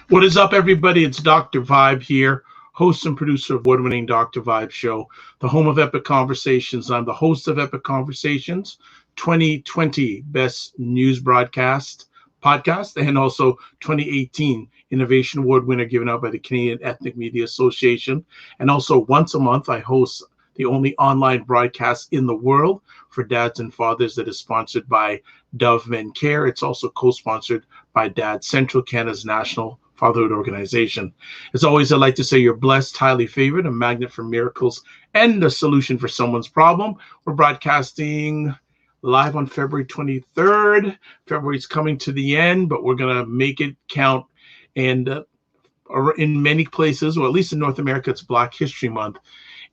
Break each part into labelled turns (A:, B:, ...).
A: What is up, everybody? It's Dr. Vibe here, host and producer of award-winning Dr. Vibe Show, the home of Epic Conversations. I'm the host of Epic Conversations, 2020 Best News Broadcast podcast, and also 2018 Innovation Award winner given out by the Canadian Ethnic Media Association. And also once a month, I host the only online broadcast in the world for dads and fathers that is sponsored by Dove Men Care. It's also co-sponsored by Dad Central, Canada's national fatherhood organization. As always, I'd like to say you're blessed, highly favored, a magnet for miracles, and a solution for someone's problem. We're broadcasting live on February 23rd. February's coming to the end, but we're going to make it count. And in many places, or at least in North America, it's Black History Month.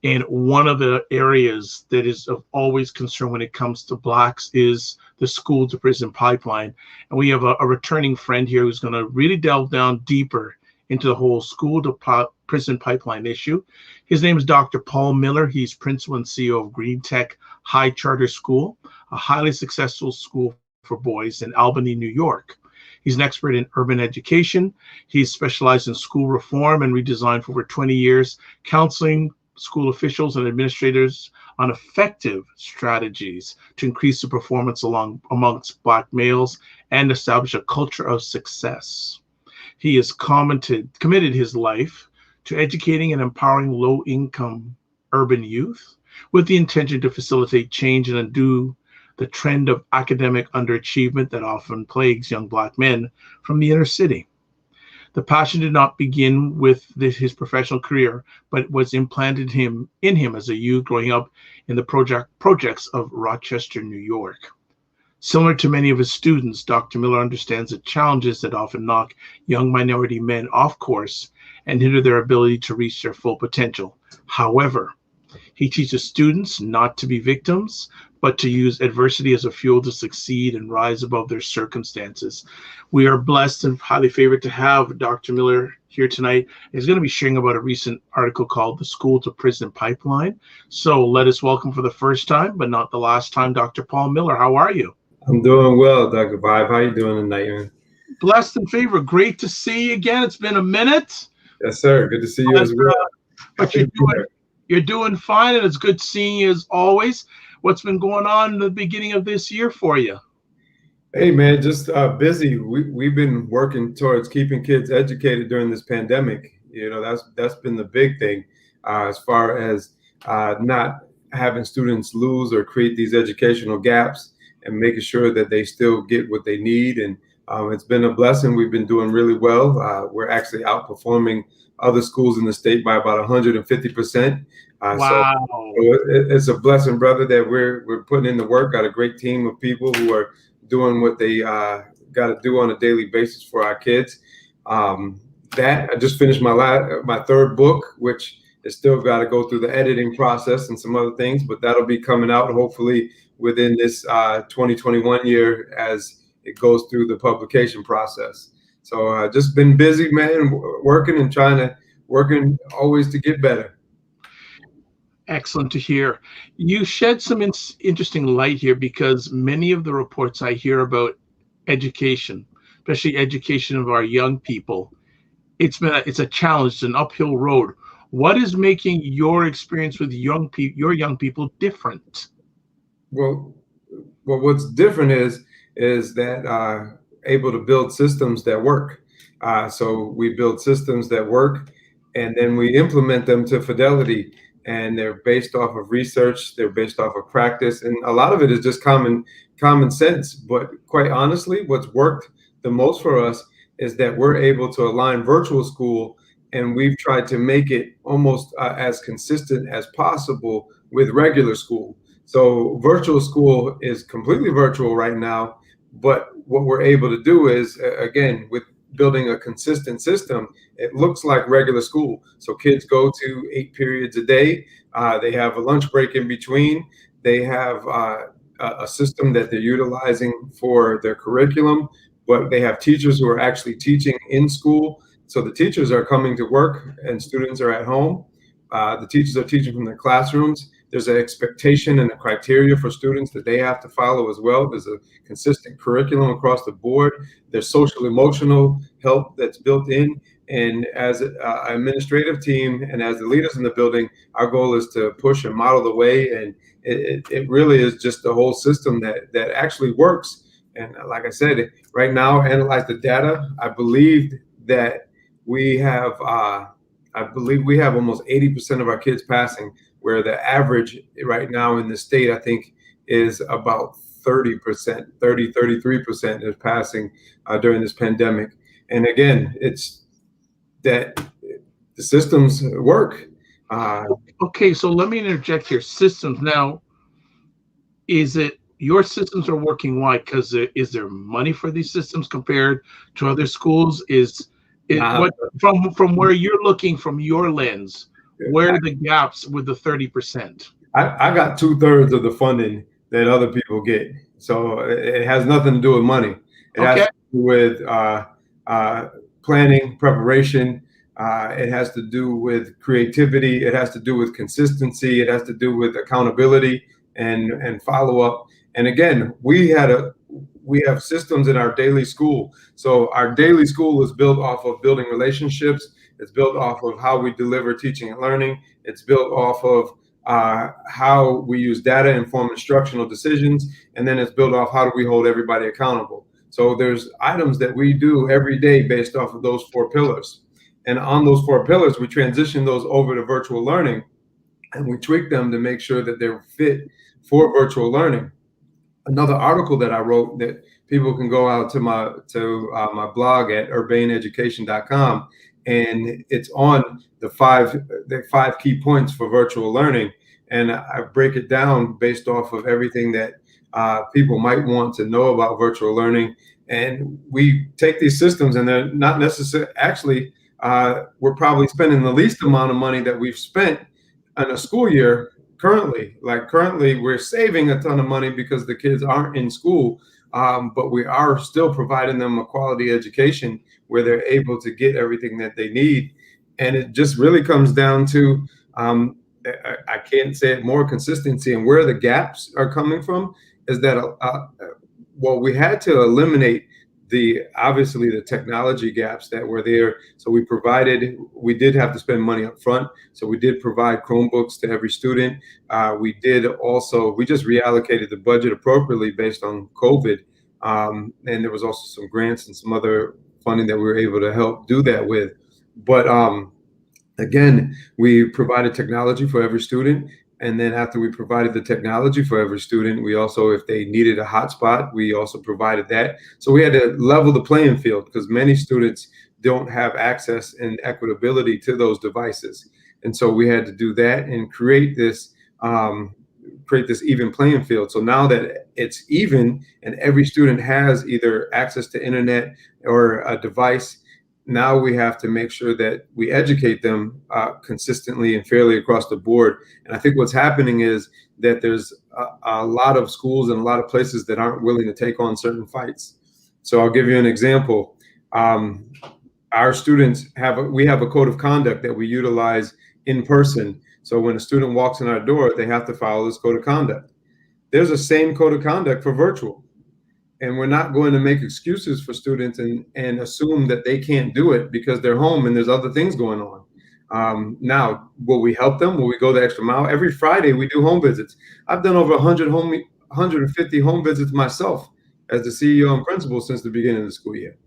A: And one of the areas that is of always concern when it comes to Blacks is the school to prison pipeline. And we have a returning friend here who's going to really delve down deeper into the whole school to prison pipeline issue. His name is Dr. Paul Miller. He's principal and CEO of Green Tech High Charter School, a highly successful school for boys in Albany, New York. He's an expert in urban education. He's specialized in school reform and redesign for over 20 years, counseling school officials and administrators on effective strategies to increase the performance amongst Black males and establish a culture of success. He has committed his life to educating and empowering low-income urban youth with the intention to facilitate change and undo the trend of academic underachievement that often plagues young Black men from the inner city. The passion did not begin with his professional career, but was implanted in him as a youth growing up in the projects of Rochester, New York. Similar to many of his students, Dr. Miller understands the challenges that often knock young minority men off course and hinder their ability to reach their full potential. However, he teaches students not to be victims, but to use adversity as a fuel to succeed and rise above their circumstances. We are blessed and highly favored to have Dr. Miller here tonight. He's going to be sharing about a recent article called The School to Prison Pipeline. So let us welcome for the first time, but not the last time, Dr. Paul Miller. How are you?
B: I'm doing well, Dr. Vibe. How you doing tonight, man?
A: Blessed and favored. Great to see you again. It's been a minute.
B: Yes, sir. Good to see you as well.
A: But you're doing fine, and it's good seeing you as always. What's been going on in the beginning of this year for you?
B: Hey, man, just busy. We've been working towards keeping kids educated during this pandemic. You know, that's been the big thing as far as not having students lose or create these educational gaps and making sure that they still get what they need. And it's been a blessing. We've been doing really well. We're actually outperforming other schools in the state by about 150%.
A: Wow.
B: So it's a blessing, brother, that we're putting in the work. Got a great team of people who are doing what they got to do on a daily basis for our kids. I just finished my third book, which is still got to go through the editing process and some other things, but that'll be coming out hopefully within this 2021 year as it goes through the publication process. So just been busy, man, working always to get better.
A: Excellent to hear. You shed some interesting light here because many of the reports I hear about education, especially education of our young people, it's a challenge, it's an uphill road. What is making your experience with your young people different?
B: Well, what's different is that able to build systems that work. So we build systems that work, and then we implement them to fidelity. And they're based off of research. They're based off of practice, and a lot of it is just common sense. But quite honestly, what's worked the most for us is that we're able to align virtual school, and we've tried to make it almost as consistent as possible with regular school. So virtual school is completely virtual right now, but what we're able to do is, again, with building a consistent system, it looks like regular school. So kids go to 8 periods a day. They have a lunch break in between. They have a system that they're utilizing for their curriculum, but they have teachers who are actually teaching in school. So the teachers are coming to work and students are at home. The teachers are teaching from their classrooms. There's an expectation and a criteria for students that they have to follow as well. There's a consistent curriculum across the board. There's social emotional help that's built in. And as an administrative team and as the leaders in the building, our goal is to push and model the way. And it really is just the whole system that actually works. And like I said, right now, analyze the data. I believe that we have almost 80% of our kids passing, where the average right now in the state, I think, is about 30%, 33% is passing during this pandemic. And again, it's that the systems work.
A: Okay, so let me interject here. Systems now, is it your systems are working? Why? Because is there money for these systems compared to other schools? Is it what from where you're looking from your lens? Where are the gaps with the 30%?
B: I got 2/3 of the funding that other people get, so it has nothing to do with money. It has to do with planning, preparation. It has to do with creativity. It has to do with consistency. It has to do with accountability and follow up. And again, we have systems in our daily school. So our daily school is built off of building relationships. It's built off of how we deliver teaching and learning. It's built off of how we use data to inform instructional decisions. And then it's built off how do we hold everybody accountable. So there's items that we do every day based off of those 4 pillars. And on those 4 pillars, we transition those over to virtual learning, and we tweak them to make sure that they're fit for virtual learning. Another article that I wrote that people can go out to my blog at urbaneducation.com, and it's on the five key points for virtual learning, and I break it down based off of everything that people might want to know about virtual learning. And we take these systems, and they're not necessarily actually. We're probably spending the least amount of money that we've spent in a school year currently. Like currently, we're saving a ton of money because the kids aren't in school, but we are still providing them a quality education where they're able to get everything that they need. And it just really comes down to, I can't say it more, consistency. And where the gaps are coming from is that, well, we had to eliminate obviously the technology gaps that were there. So we did have to spend money up front. So we did provide Chromebooks to every student. We just reallocated the budget appropriately based on COVID. And there was also some grants and some other funding that we were able to help do that with. But again, we provided technology for every student. And then after we provided the technology for every student, we also, if they needed a hotspot, we also provided that. So we had to level the playing field because many students don't have access and equitability to those devices. And so we had to do that and create this even playing field. So now that it's even and every student has either access to internet or a device, now we have to make sure that we educate them consistently and fairly across the board. And I think what's happening is that there's a lot of schools and a lot of places that aren't willing to take on certain fights. So I'll give you an example. Our students we have a code of conduct that we utilize in person. So when a student walks in our door, they have to follow this code of conduct. There's a same code of conduct for virtual. And we're not going to make excuses for students and assume that they can't do it because they're home and there's other things going on. Now, will we help them? Will we go the extra mile? Every Friday we do home visits. I've done over 150 home visits myself as the CEO and principal since the beginning of the school year.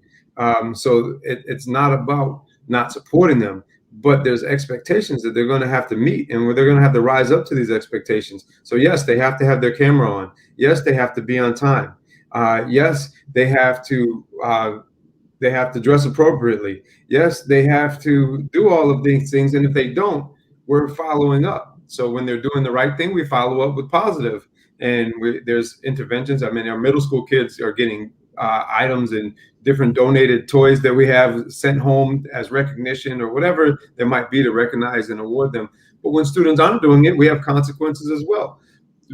B: So it's not about not supporting them, but there's expectations that they're going to have to meet, and they're going to have to rise up to these expectations. So yes, they have to have their camera on. Yes, they have to be on time. Yes, they have to dress appropriately. Yes, they have to do all of these things. And if they don't, we're following up. So when they're doing the right thing, we follow up with positive. And there's interventions. I mean, our middle school kids are getting items and different donated toys that we have sent home as recognition or whatever there might be to recognize and award them. But when students aren't doing it, we have consequences as well.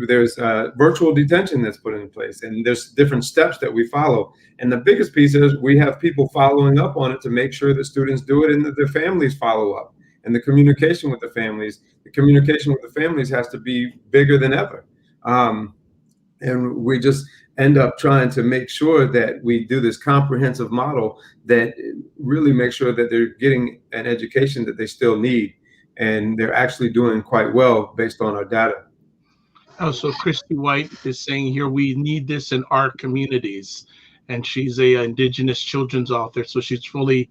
B: There's virtual detention that's put in place, and there's different steps that we follow. And the biggest piece is we have people following up on it to make sure that students do it and that their families follow up. And the communication with the families has to be bigger than ever. And we just end up trying to make sure that we do this comprehensive model that really makes sure that they're getting an education that they still need. And they're actually doing quite well based on our data.
A: Oh, so Christy White is saying here, we need this in our communities. And she's a Indigenous children's author, so she's fully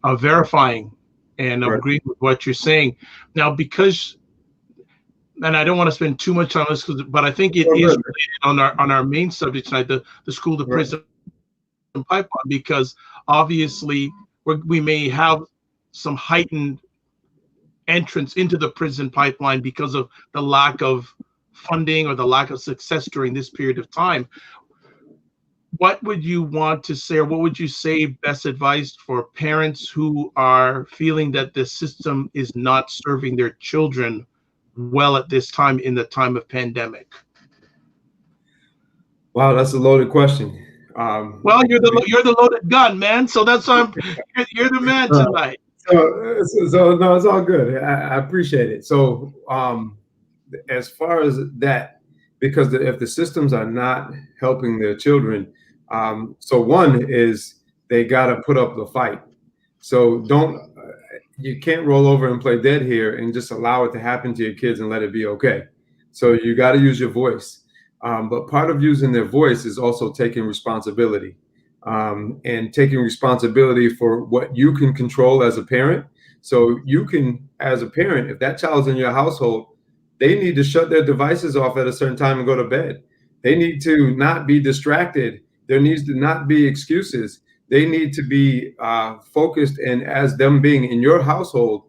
A: verifying and agreeing with what you're saying. Now, because, and I don't want to spend too much on this, but I think it is related on our main subject tonight, the school to prison pipeline, because obviously we may have some heightened entrance into the prison pipeline because of the lack of funding or the lack of success during this period of time. What would you want to say, or what would you say best advice for parents who are feeling that the system is not serving their children well at this time, in the time of pandemic?
B: Wow, that's a loaded question.
A: Well, you're the loaded gun, man. So that's why you're the man tonight.
B: So no, it's all good. I appreciate it. So as far as that, because if the systems are not helping their children, so one is they got to put up the fight. So you can't roll over and play dead here and just allow it to happen to your kids and let it be okay. So you got to use your voice. But part of using their voice is also taking responsibility, and taking responsibility for what you can control as a parent. So you can, as a parent, if that child's in your household, they need to shut their devices off at a certain time and go to bed. They need to not be distracted. There needs to not be excuses. They need to be focused. And as them being in your household,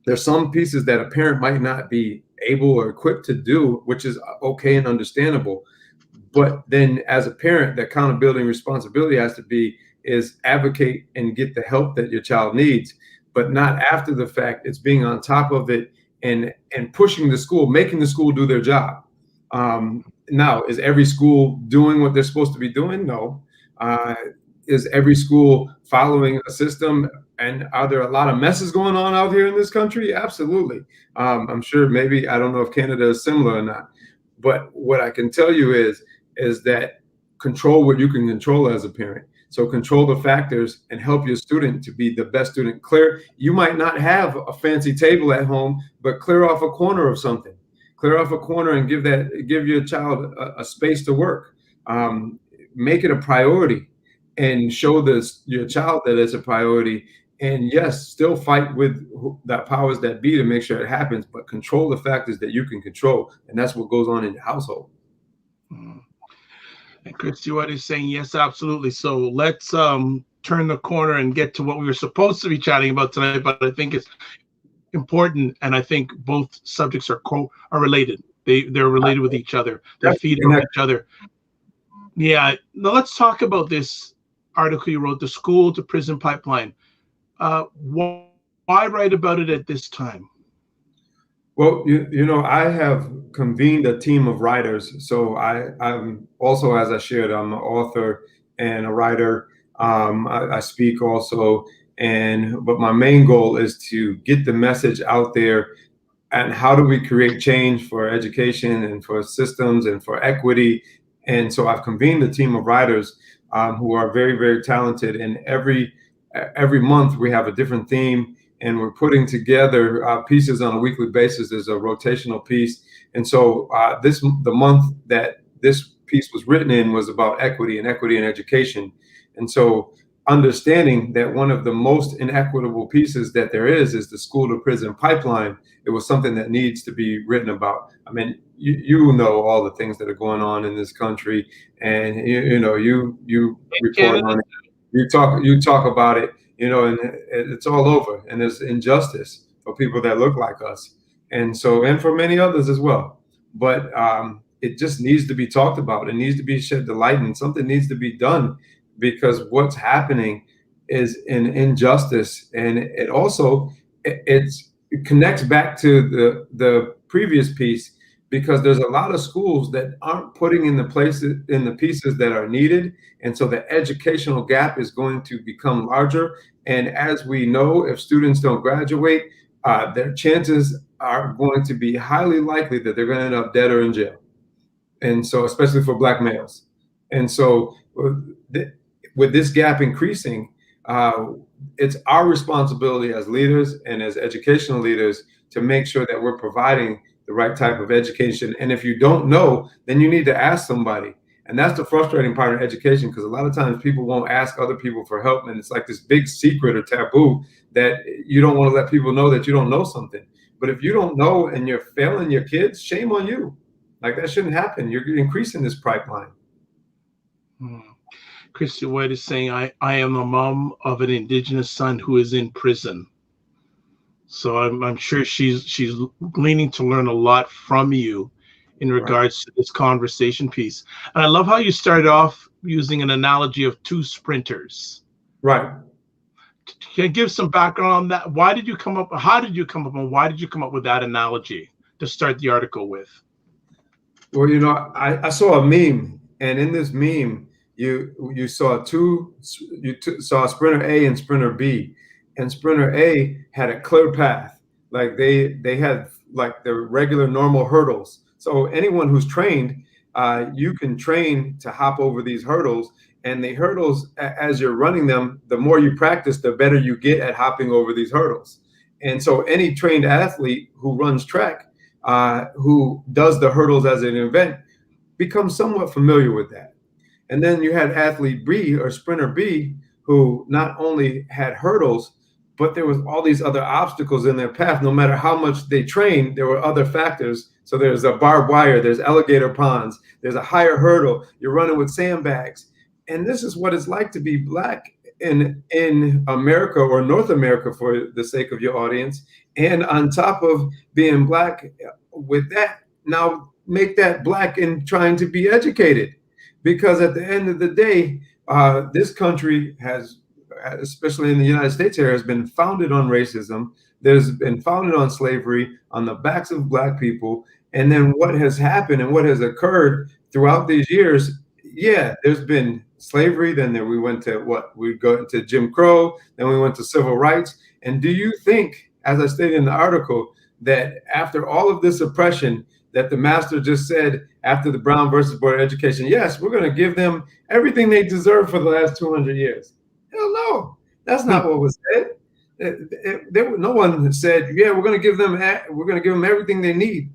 B: there's some pieces that a parent might not be able or equipped to do, which is okay and understandable. But then as a parent, the accountability and responsibility has to be is advocate and get the help that your child needs, but not after the fact. It's being on top of it and pushing the school, making the school do their job. Now, is every school doing what they're supposed to be doing? No. Is every school following a system? And are there a lot of messes going on out here in this country? Absolutely. I'm sure maybe, I don't know if Canada is similar or not, but what I can tell you is that control what you can control as a parent. So control the factors and help your student to be the best student. You might not have a fancy table at home, but clear off a corner of something. Clear off a corner and give your child a space to work. Make it a priority and show your child that it's a priority. And yes, still fight with the powers that be to make sure it happens, but control the factors that you can control. And that's what goes on in your household.
A: And Christy White is saying, yes, absolutely. So let's turn the corner and get to what we were supposed to be chatting about tonight, but I think it's important, and I think both subjects are related. They're related with each other. They feed on each other. Yeah. Now let's talk about this article you wrote, the school to prison pipeline. Why write about it at this time?
B: Well, I have convened a team of writers. So I'm also, as I shared, I'm an author and a writer. I speak also, but my main goal is to get the message out there and how do we create change for education and for systems and for equity. And so I've convened a team of writers who are very, very talented. And every month we have a different theme, and we're putting together pieces on a weekly basis. There's a rotational piece. And so the month that this piece was written in was about equity in education. And so understanding that one of the most inequitable pieces that there is the school to prison pipeline, it was something that needs to be written about. I mean, you know all the things that are going on in this country, and you report on it. You talk about it, and it's all over. And there's injustice for people that look like us, and for many others as well. But it just needs to be talked about. It needs to be shed the light, and something needs to be done, because what's happening is an injustice, and it connects back to the previous piece, because there's a lot of schools that aren't putting in the pieces that are needed, and so the educational gap is going to become larger. And as we know, if students don't graduate, their chances are going to be highly likely that they're going to end up dead or in jail. And so, especially for Black males. And so with this gap increasing, it's our responsibility as leaders and as educational leaders to make sure that we're providing the right type of education. And if you don't know, then you need to ask somebody. And that's the frustrating part of education, because a lot of times people won't ask other people for help. And it's like this big secret or taboo that you don't want to let people know that you don't know something. But if you don't know and you're failing your kids, shame on you. Like, that shouldn't happen. You're increasing this pipeline.
A: Christy White is saying, I am a mom of an Indigenous son who is in prison. So I'm sure she's gleaning to learn a lot from you in regards to this conversation piece. And I love how you started off using an analogy of two sprinters.
B: Right.
A: Can you give some background on that? Why did you come up? How did you come up? And why did you come up with that analogy to start the article with?
B: Well, I saw a meme, and in this meme, you saw saw Sprinter A and Sprinter B, and Sprinter A had a clear path, like they had like the regular normal hurdles. So anyone who's trained, you can train to hop over these hurdles, and the hurdles, as you're running them, the more you practice, the better you get at hopping over these hurdles. And so any trained athlete who runs track, who does the hurdles as an event, becomes somewhat familiar with that. And then you had athlete B or Sprinter B, who not only had hurdles, but there was all these other obstacles in their path. No matter how much they trained, there were other factors. So there's a barbed wire, there's alligator ponds, there's a higher hurdle, you're running with sandbags. And this is what it's like to be Black in America, or North America for the sake of your audience. And on top of being Black with that, now make that Black in trying to be educated. Because at the end of the day, this country has, especially in the United States here, has been founded on racism. There's been founded on slavery on the backs of Black people. And then what has happened and what has occurred throughout these years, there's been slavery. Then we went to we go to Jim Crow, then we went to civil rights. And do you think, as I stated in the article, that after all of this oppression, that the master just said after the Brown versus Board of Education, yes, we're going to give them everything they deserve for the last 200 years? Hell no, that's not what was said. No one said, we're going to give them everything they need.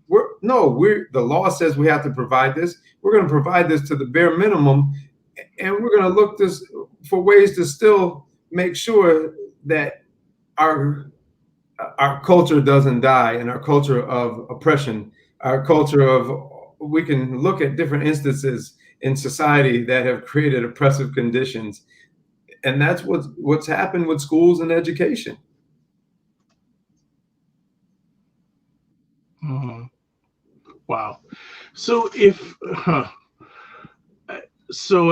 B: The law says we have to provide this. We're going to provide this to the bare minimum, and we're going to look for ways to still make sure that our culture doesn't die, and our culture of oppression, our culture of, we can look at different instances in society that have created oppressive conditions. And that's what's happened with schools and education.
A: Wow. So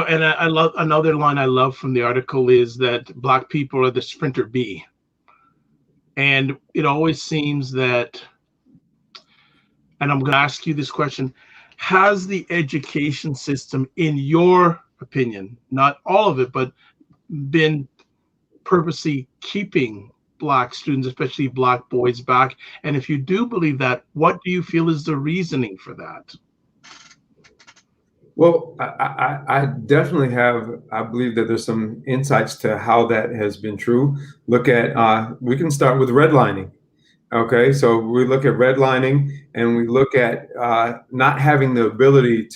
A: I love, another line I love from the article is that Black people are the Sprinter B. And it always seems that, and I'm going to ask you this question, has the education system, in your opinion, not all of it, but been purposely keeping Black students, especially Black boys, back? And if you do believe that, what do you feel is the reasoning for that?
B: Well, I definitely have. I believe that there's some insights to how that has been true. Look at, we can start with redlining. Okay, so we look at redlining and we look at not having the ability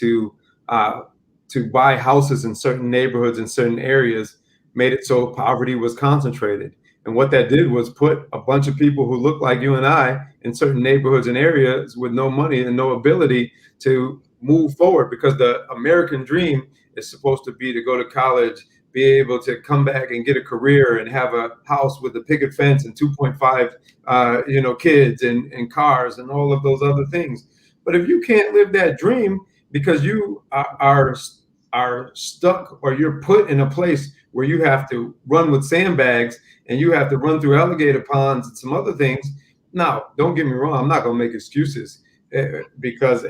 B: uh, to buy houses in certain neighborhoods in certain areas made it so poverty was concentrated. And what that did was put a bunch of people who look like you and I in certain neighborhoods and areas with no money and no ability to move forward, because the American dream is supposed to be to go to college, be able to come back and get a career and have a house with a picket fence and 2.5 kids and cars and all of those other things. But if you can't live that dream because you are stuck, or you're put in a place where you have to run with sandbags and you have to run through alligator ponds and some other things. Now, don't get me wrong, I'm not going to make excuses, because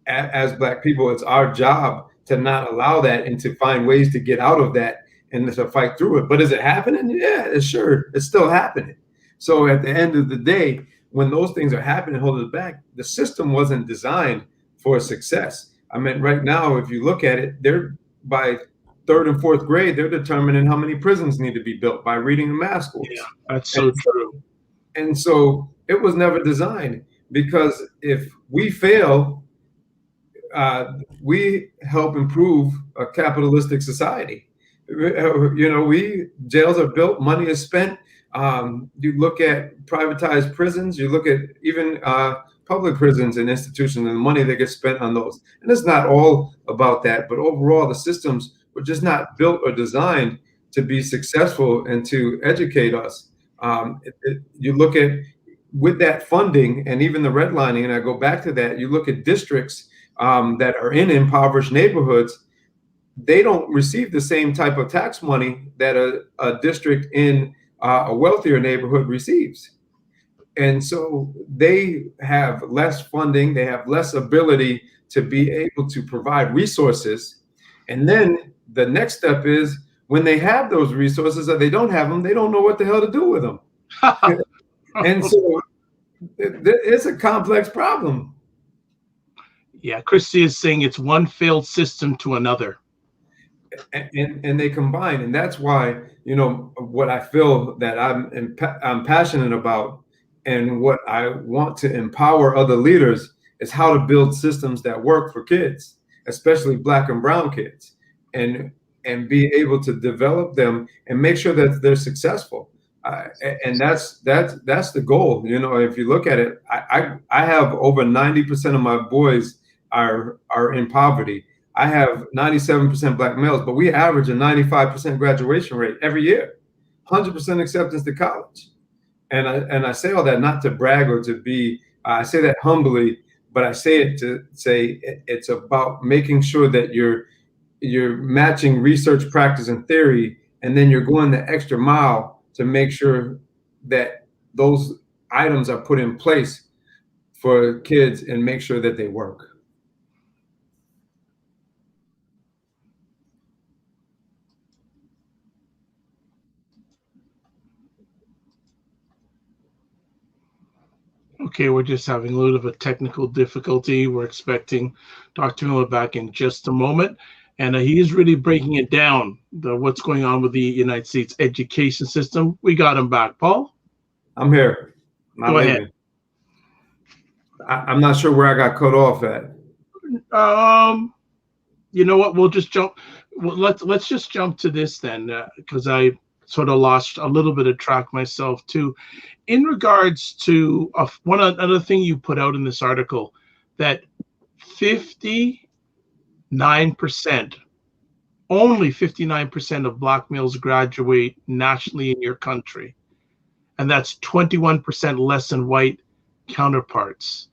B: as Black people, it's our job to not allow that and to find ways to get out of that and to fight through it. But is it happening? Yeah, it's still happening. So at the end of the day, when those things are happening, hold us back, the system wasn't designed for success. I mean, right now, if you look at it, they're by third and fourth grade, they're determining how many prisons need to be built by reading and math schools.
A: Yeah, that's so true.
B: And so it was never designed, because if we fail, we help improve a capitalistic society. Jails are built, money is spent. You look at privatized prisons, you look at even public prisons and institutions and the money that gets spent on those. And it's not all about that, but overall, the systems were just not built or designed to be successful and to educate us. You look at, with that funding and even the redlining, and I go back to that, you look at districts that are in impoverished neighborhoods, they don't receive the same type of tax money that a district in a wealthier neighborhood receives. And so they have less funding, they have less ability to be able to provide resources. And then the next step is, when they have those resources or they don't have them, they don't know what the hell to do with them. And so it's a complex problem.
A: Yeah, Christy is saying it's one failed system to another.
B: And they combine. And that's why, what I feel that I'm passionate about, and what I want to empower other leaders, is how to build systems that work for kids, especially Black and brown kids, and be able to develop them and make sure that they're successful. And that's the goal. If you look at it, I have over 90% of my boys are in poverty. I have 97% Black males, but we average a 95% graduation rate every year, 100% acceptance to college. And I say all that not to brag or to be, I say that humbly, but I say it to say it's about making sure that you're matching research, practice, and theory, and then you're going the extra mile to make sure that those items are put in place for kids and make sure that they work.
A: Okay, we're just having a little bit of a technical difficulty. We're expecting Dr. Miller back in just a moment. And he is really breaking it down, what's going on with the United States education system. We got him back. Paul?
B: I'm here.
A: Go ahead.
B: I'm not sure where I got cut off at.
A: You know what? We'll just jump. Well, let's just jump to this then, because I sort of lost a little bit of track myself too. In regards to one other thing you put out in this article, that 59%, only 59% of Black males graduate nationally in your country, and that's 21% less than white counterparts.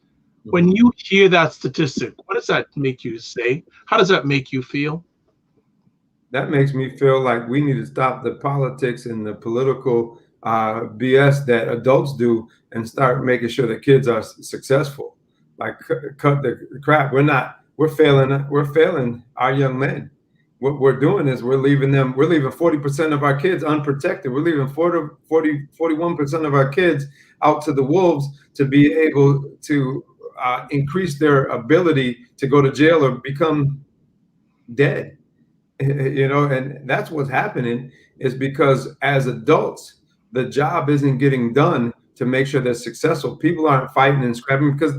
A: When you hear that statistic, what does that make you say? How does that make you feel?
B: That makes me feel like we need to stop the politics and the political BS that adults do and start making sure that kids are successful. Like, cut the crap. We're failing our young men. what we're doing is we're leaving 40% of our kids unprotected. We're leaving 41% of our kids out to the wolves to be able to increase their ability to go to jail or become dead. And that's what's happening, is because as adults, the job isn't getting done to make sure they're successful. People aren't fighting and scrapping because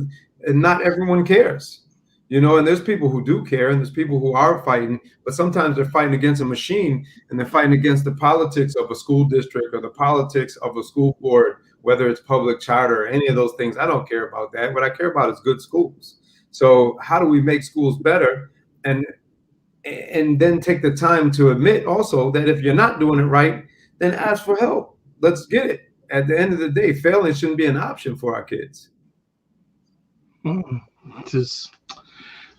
B: not everyone cares. And there's people who do care, and there's people who are fighting, but sometimes they're fighting against a machine, and they're fighting against the politics of a school district or the politics of a school board, whether it's public charter or any of those things. I don't care about that. What I care about is good schools. So how do we make schools better? And then take the time to admit also that if you're not doing it right, then ask for help. Let's get it. At the end of the day, failing shouldn't be an option for our kids.
A: This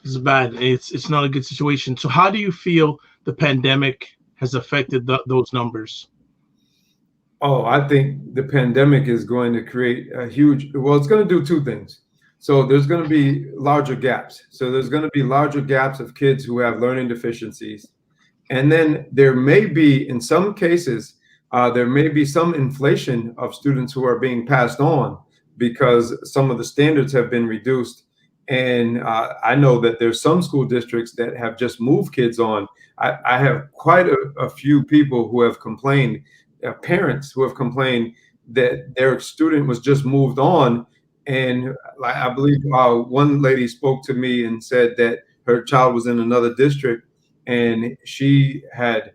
A: is bad. It's not a good situation. So how do you feel the pandemic has affected those numbers?
B: Oh, I think the pandemic is going to create it's going to do two things. So there's going to be larger gaps. So there's going to be larger gaps of kids who have learning deficiencies. And then there may be, in some cases, there may be some inflation of students who are being passed on because some of the standards have been reduced. And I know that there's some school districts that have just moved kids on. I have quite a few people who have complained, parents who have complained that their student was just moved on. And I believe one lady spoke to me and said that her child was in another district, and she had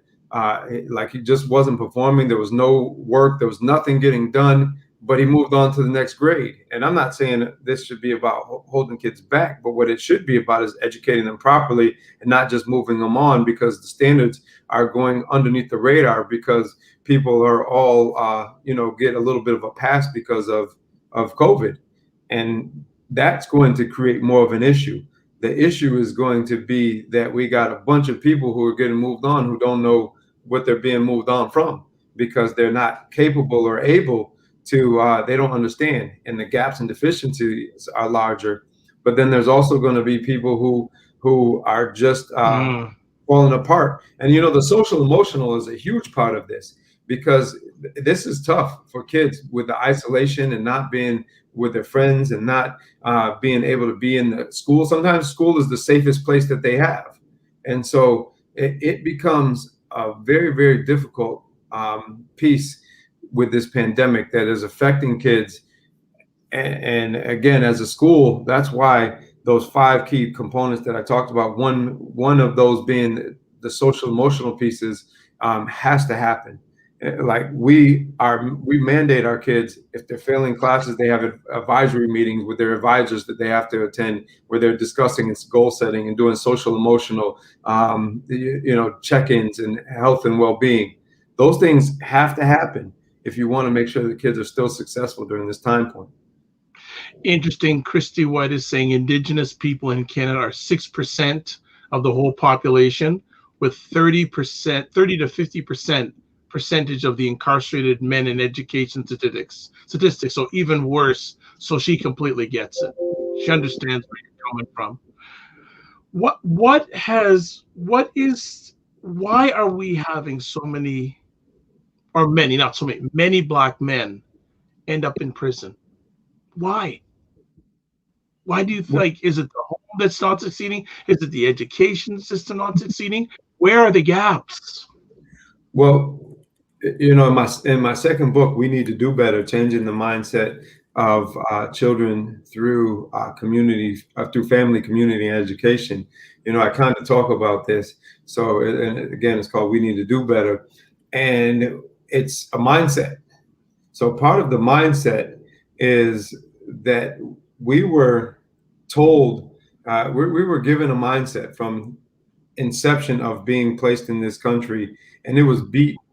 B: he just wasn't performing. There was no work. There was nothing getting done, but he moved on to the next grade. And I'm not saying this should be about holding kids back, but what it should be about is educating them properly and not just moving them on because the standards are going underneath the radar because people are all, get a little bit of a pass because of COVID. And that's going to create more of an issue. The issue is going to be that we got a bunch of people who are getting moved on who don't know what they're being moved on from because they're not capable or able to, they don't understand. And the gaps and deficiencies are larger. But then there's also going to be people who are just falling apart. And, the social emotional is a huge part of this because this is tough for kids with the isolation and not being with their friends and not being able to be in the school. Sometimes school is the safest place that they have. And so it becomes a very, very difficult piece with this pandemic that is affecting kids. And again, as a school, that's why those 5 key components that I talked about, one of those being the social emotional pieces has to happen. Like we mandate our kids, if they're failing classes, they have advisory meetings with their advisors that they have to attend where they're discussing its goal setting and doing social emotional, check-ins and health and well-being. Those things have to happen if you want to make sure the kids are still successful during this time point.
A: Interesting. Christy White is saying Indigenous people in Canada are 6% of the whole population, with 30 to 50% percentage of the incarcerated men in education statistics. So even worse. So she completely gets it. She understands where you're coming from. Why are we having so many, or many, not so many Black men end up in prison? Why? Why do you think? Is it the home that's not succeeding? Is it the education system not succeeding? Where are the gaps?
B: Well, in my second book, We Need to Do Better, changing the mindset of children through community, through family, community, and education. I kind of talk about this. So, and again, it's called We Need to Do Better. And it's a mindset. So part of the mindset is that we were told, we were given a mindset from inception of being placed in this country, and it was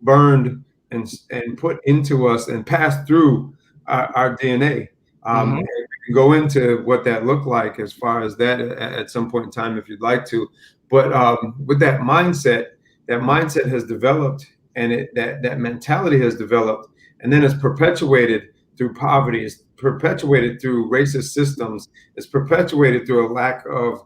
B: burned and put into us and passed through our DNA. And we can go into what that looked like as far as that at some point in time if you'd like to. But with that mindset has developed, and that mentality has developed, and then it's perpetuated through poverty, it's perpetuated through racist systems, it's perpetuated through a lack of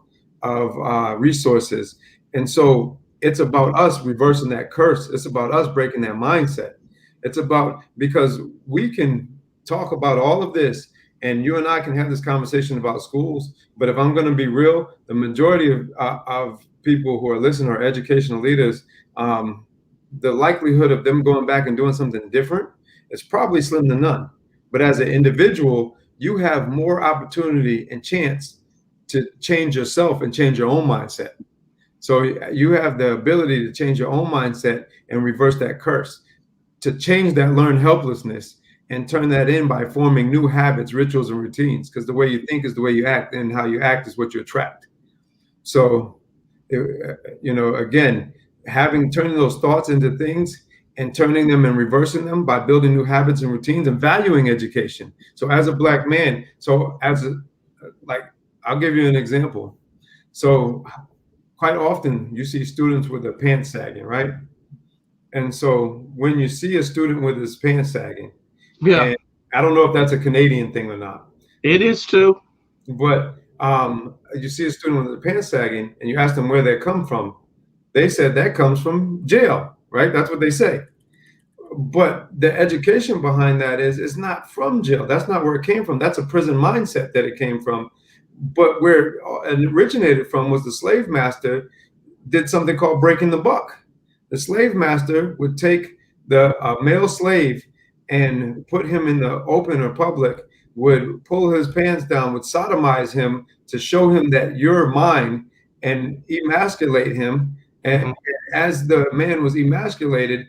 B: resources. And so it's about us reversing that curse. It's about us breaking that mindset. It's about, because we can talk about all of this, and you and I can have this conversation about schools. But if I'm going to be real, the majority of people who are listening are educational leaders. The likelihood of them going back and doing something different is probably slim to none. But as an individual, you have more opportunity and chance to change yourself and change your own mindset. So you have the ability to change your own mindset and reverse that curse, to change that learned helplessness and turn that in by forming new habits, rituals, and routines. Because the way you think is the way you act, and how you act is what you attract. So, again, turning those thoughts into things and turning them and reversing them by building new habits and routines and valuing education. So as a Black man, I'll give you an example. So quite often you see students with their pants sagging, right? And so when you see a student with his pants sagging, and I don't know if that's a Canadian thing or not.
A: It is too.
B: But you see a student with their pants sagging and you ask them where they come from. They said that comes from jail, right? That's what they say. But the education behind that is it's not from jail. That's not where it came from. That's a prison mindset that it came from. But where it originated from was the slave master did something called breaking the buck. The slave master would take the male slave and put him in the open or public, would pull his pants down, would sodomize him to show him that you're mine, and emasculate him. And as the man was emasculated,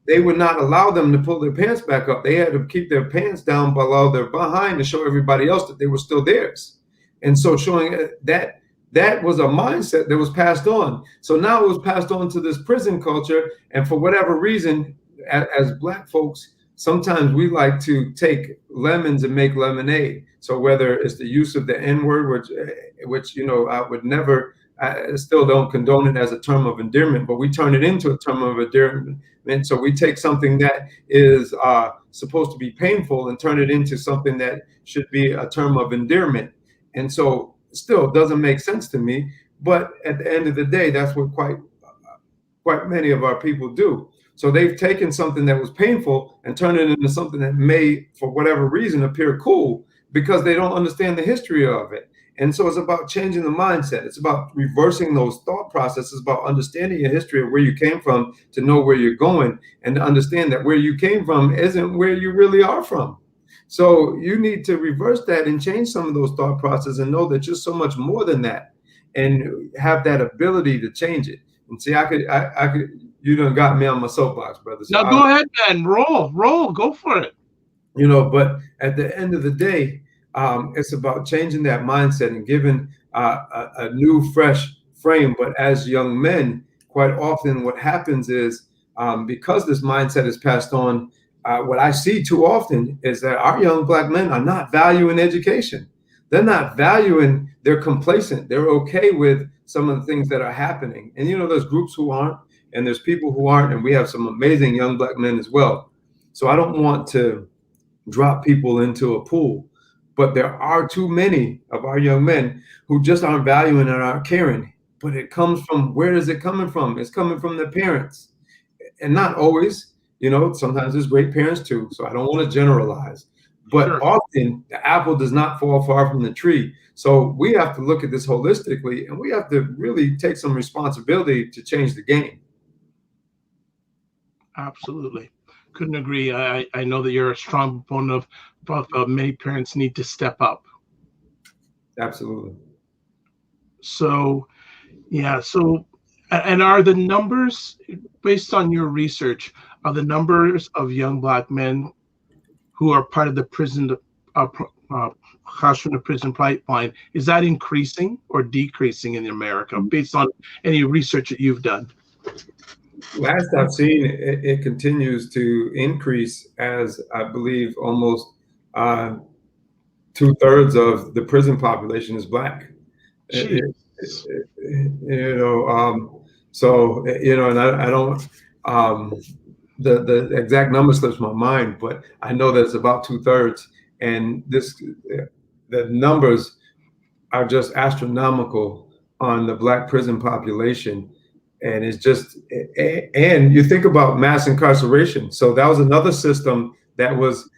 B: they would not allow them to pull their pants back up. They had to keep their pants down below their behind to show everybody else that they were still theirs. And so showing that was a mindset that was passed on. So now it was passed on to this prison culture. And for whatever reason, as Black folks, sometimes we like to take lemons and make lemonade. So whether it's the use of the N-word, which I would never, I still don't condone it as a term of endearment, but we turn it into a term of endearment. And so we take something that is supposed to be painful and turn it into something that should be a term of endearment. And so still doesn't make sense to me. But at the end of the day, that's what quite many of our people do. So they've taken something that was painful and turned it into something that may, for whatever reason, appear cool because they don't understand the history of it. And so it's about changing the mindset. It's about reversing those thought processes, about understanding your history of where you came from to know where you're going, and to understand that where you came from isn't where you really are from. So you need to reverse that and change some of those thought processes and know that you're so much more than that, and have that ability to change it. And see, I could, you done got me on my soapbox, brother. So
A: now go ahead, man. Roll, go for it.
B: But at the end of the day, it's about changing that mindset and giving a new, fresh frame. But as young men, quite often what happens is because this mindset is passed on, what I see too often is that our young Black men are not valuing education. They're not valuing, they're complacent. They're okay with some of the things that are happening. And, there's groups who aren't, and there's people who aren't, and we have some amazing young Black men as well. So I don't want to drop people into a pool, but there are too many of our young men who just aren't valuing and aren't caring. But it comes from, where is it coming from? It's coming from their parents. And not always, sometimes there's great parents too. So I don't want to generalize. But sure, often the apple does not fall far from the tree. So we have to look at this holistically, and we have to really take some responsibility to change the game.
A: Absolutely. Couldn't agree. I know that you're a strong proponent of many parents need to step up.
B: Absolutely.
A: So, yeah. So, and are the numbers, based on your research, are the numbers of young Black men who are part of the prison, classroom to prison pipeline, is that increasing or decreasing in America, based on any research that you've done?
B: Last I've seen, it continues to increase, as I believe almost 2/3 of the prison population is Black. And I don't, the exact number slips my mind, but I know that it's about 2/3, and the numbers are just astronomical on the Black prison population. And it's just, and you think about mass incarceration. So that was another system that was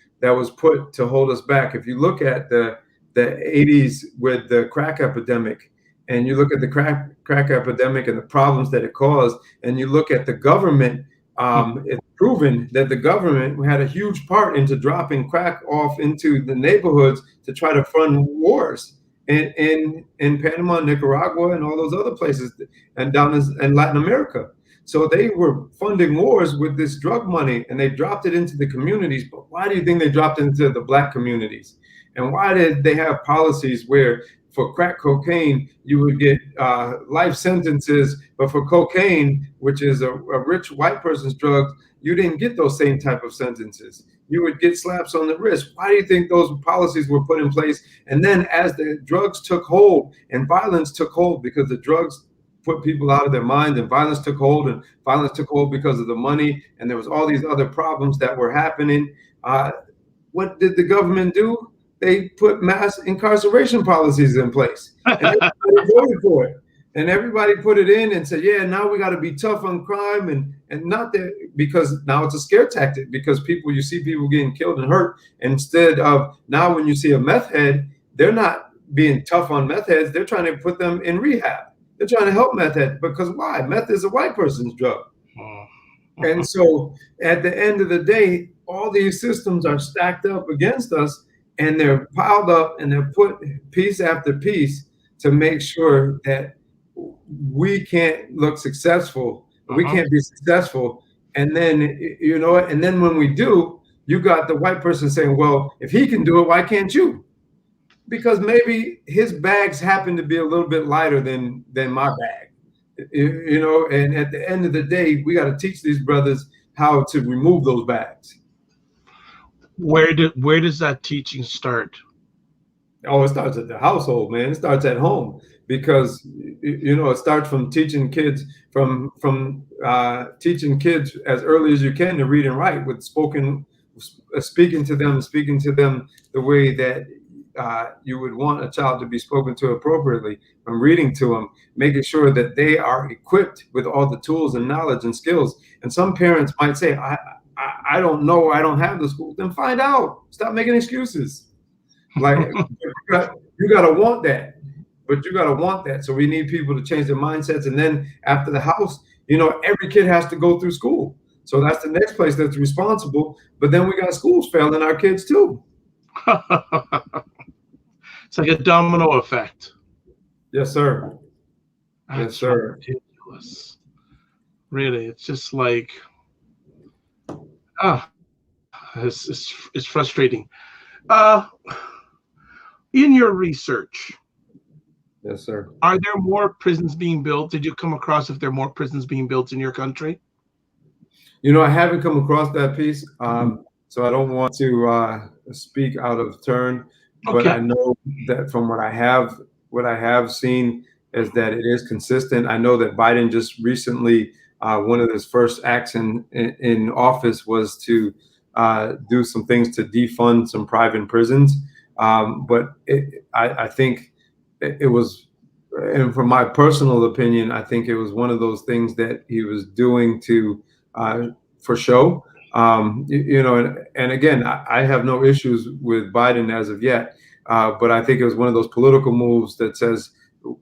B: put to hold us back. If you look at the 80s with the crack epidemic, and you look at the crack epidemic and the problems that it caused, and you look at the government, it's proven that the government had a huge part into dropping crack off into the neighborhoods to try to fund wars in Panama, Nicaragua, and all those other places, and down in Latin America. So they were funding wars with this drug money, and they dropped it into the communities. But why do you think they dropped it into the Black communities? And why did they have policies where for crack cocaine you would get life sentences, but for cocaine, which is a rich white person's drug, you didn't get those same type of sentences? You would get slaps on the wrist. Why do you think those policies were put in place? And then as the drugs took hold and violence took hold, because the drugs put people out of their minds, and violence took hold, because of the money, and there was all these other problems that were happening. What did the government do? They put mass incarceration policies in place, and everybody voted for it. And everybody put it in and said, yeah, now we got to be tough on crime, and not that, because now it's a scare tactic, because you see people getting killed and hurt. Instead of now, when you see a meth head, they're not being tough on meth heads. They're trying to put them in rehab. They're trying to help meth heads, because why? Meth is a white person's drug. And so at the end of the day, all these systems are stacked up against us, and they're piled up, and they're put piece after piece to make sure that we can't look successful. We can't be successful. And then, and then when we do, you got the white person saying, well, if he can do it, why can't you? Because maybe his bags happen to be a little bit lighter than my bag, and at the end of the day, we got to teach these brothers how to remove those bags.
A: Where does that teaching start?
B: Oh, it starts at the household, man. It starts at home, because it starts from teaching kids teaching kids as early as you can to read and write, with speaking to them the way that you would want a child to be spoken to appropriately, from reading to them, making sure that they are equipped with all the tools and knowledge and skills. And some parents might say, I don't know, I don't have the school. Then find out. Stop making excuses. Like, you gotta want that. But you gotta want that. So we need people to change their mindsets. And then after the house, every kid has to go through school. So that's the next place that's responsible. But then we got schools failing our kids too.
A: It's like a domino effect.
B: Yes, sir.
A: That's sir. Ridiculous. Really, it's just like, it's frustrating. In your research,
B: yes, sir,
A: are there more prisons being built? Did you come across if there are more prisons being built in your country?
B: I haven't come across that piece, so I don't want to speak out of turn. But I know that from what I have seen is that it is consistent. I know that Biden just recently, one of his first acts in office was to do some things to defund some private prisons. But I think it was, and from my personal opinion, I think it was one of those things that he was doing to for show. And again, I have no issues with Biden as of yet, but I think it was one of those political moves that says,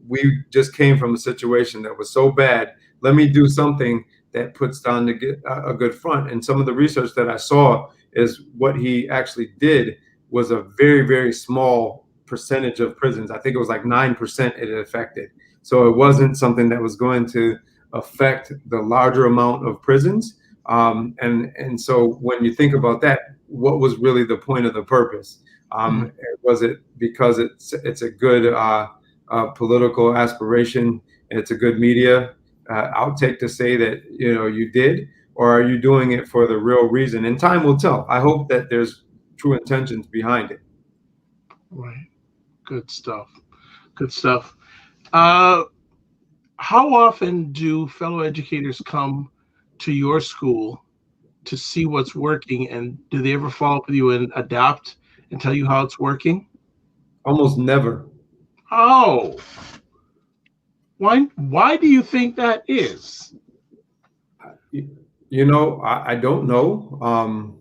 B: we just came from a situation that was so bad. Let me do something that puts down a good front. And some of the research that I saw is what he actually did was a very, very small percentage of prisons. I think it was like 9% it affected. So it wasn't something that was going to affect the larger amount of prisons. And so when you think about that, what was really the point of the purpose? Was it because it's a good political aspiration, and it's a good media outtake to say that you did, or are you doing it for the real reason? And time will tell. I hope that there's true intentions behind it.
A: Right. Good stuff. Good stuff. How often do fellow educators come to your school to see what's working, and do they ever follow up with you and adapt and tell you how it's working?
B: Almost never.
A: Oh. Why do you think that is?
B: I don't know.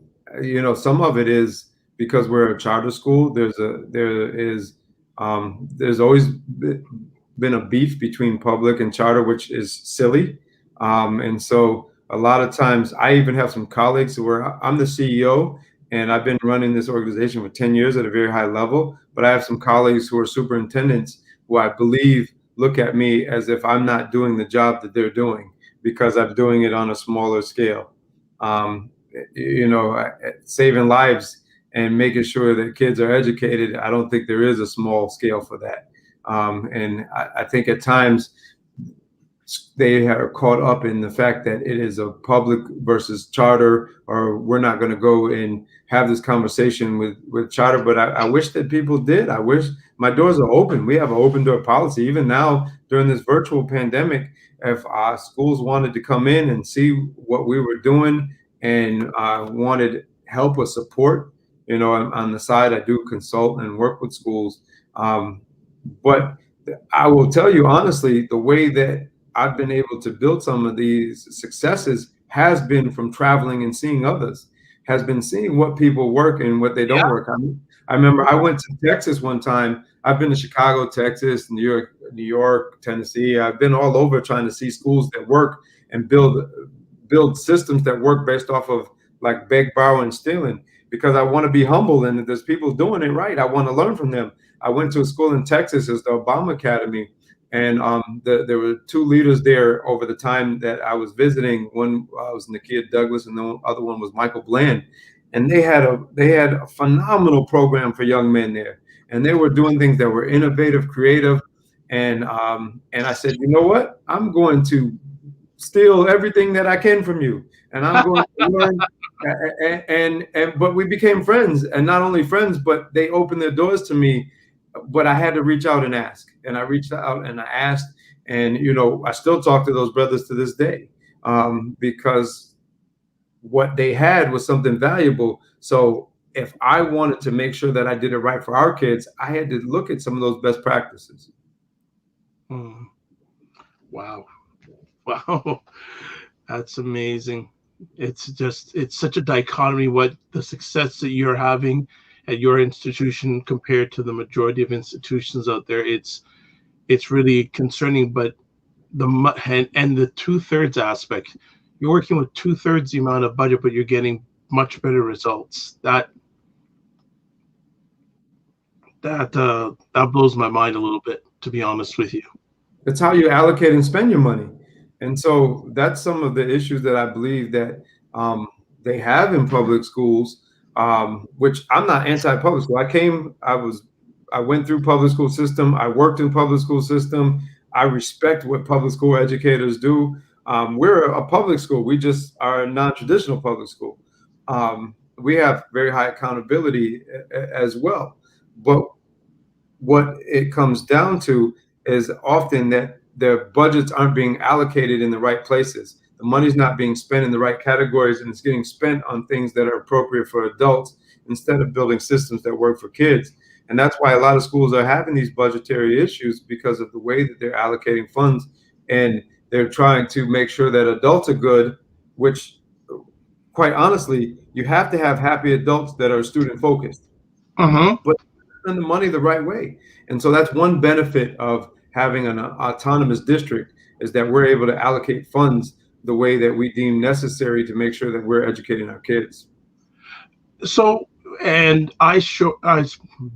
B: Some of it is because we're a charter school. There's always been a beef between public and charter, which is silly. And so a lot of times, I even have some colleagues who I'm the CEO, and I've been running this organization for 10 years at a very high level. But I have some colleagues who are superintendents who I believe look at me as if I'm not doing the job that they're doing because I'm doing it on a smaller scale. Um, Saving lives and making sure that kids are educated, I don't think there is a small scale for that. And I think at times they are caught up in the fact that it is a public versus charter, or we're not going to go and have this conversation with charter. But I wish that people did. I wish my doors are open. We have an open door policy. Even now, during this virtual pandemic, if our schools wanted to come in and see what we were doing and wanted help or support, on the side, I do consult and work with schools. But I will tell you honestly, the way that I've been able to build some of these successes has been from traveling and seeing others, has been seeing what people work and what they don't
A: Yeah.
B: work. I remember I went to Texas one time. I've been to Chicago, Texas, New York, Tennessee. I've been all over trying to see schools that work and build systems that work based off of like beg, borrow, and stealing, because I want to be humble, and if there's people doing it right, I want to learn from them. I went to a school in Texas, it's the Obama Academy, and there were two leaders there over the time that I was visiting. One was Nakia Douglas, and the other one was Michael Bland, and they had a phenomenal program for young men there, and they were doing things that were innovative, creative, and I said, you know what, I'm going to steal everything that I can from you, and I'm going to learn. But we became friends, and not only friends, but they opened their doors to me. But I had to reach out and ask, and I reached out and I asked, and I still talk to those brothers to this day, because what they had was something valuable. So if I wanted to make sure that I did it right for our kids, I had to look at some of those best practices.
A: Wow. Wow. That's amazing. It's such a dichotomy what the success that you're having at your institution compared to the majority of institutions out there. It's really concerning. But the 2/3 aspect, you're working with 2/3 the amount of budget, but you're getting much better results. That blows my mind a little bit, to be honest with you.
B: It's how you allocate and spend your money. And so that's some of the issues that I believe that they have in public schools, which I'm not anti-public school. I went through public school system. I worked in public school system. I respect what public school educators do. We're a public school. We just are a non-traditional public school. We have very high accountability as well. But what it comes down to is often that their budgets aren't being allocated in the right places. The money's not being spent in the right categories, and it's getting spent on things that are appropriate for adults instead of building systems that work for kids. And that's why a lot of schools are having these budgetary issues, because of the way that they're allocating funds, and they're trying to make sure that adults are good, which quite honestly, you have to have happy adults that are student focused. But spend the money the right way. And so that's one benefit of having an autonomous district, is that we're able to allocate funds the way that we deem necessary to make sure that we're educating our kids.
A: So, and I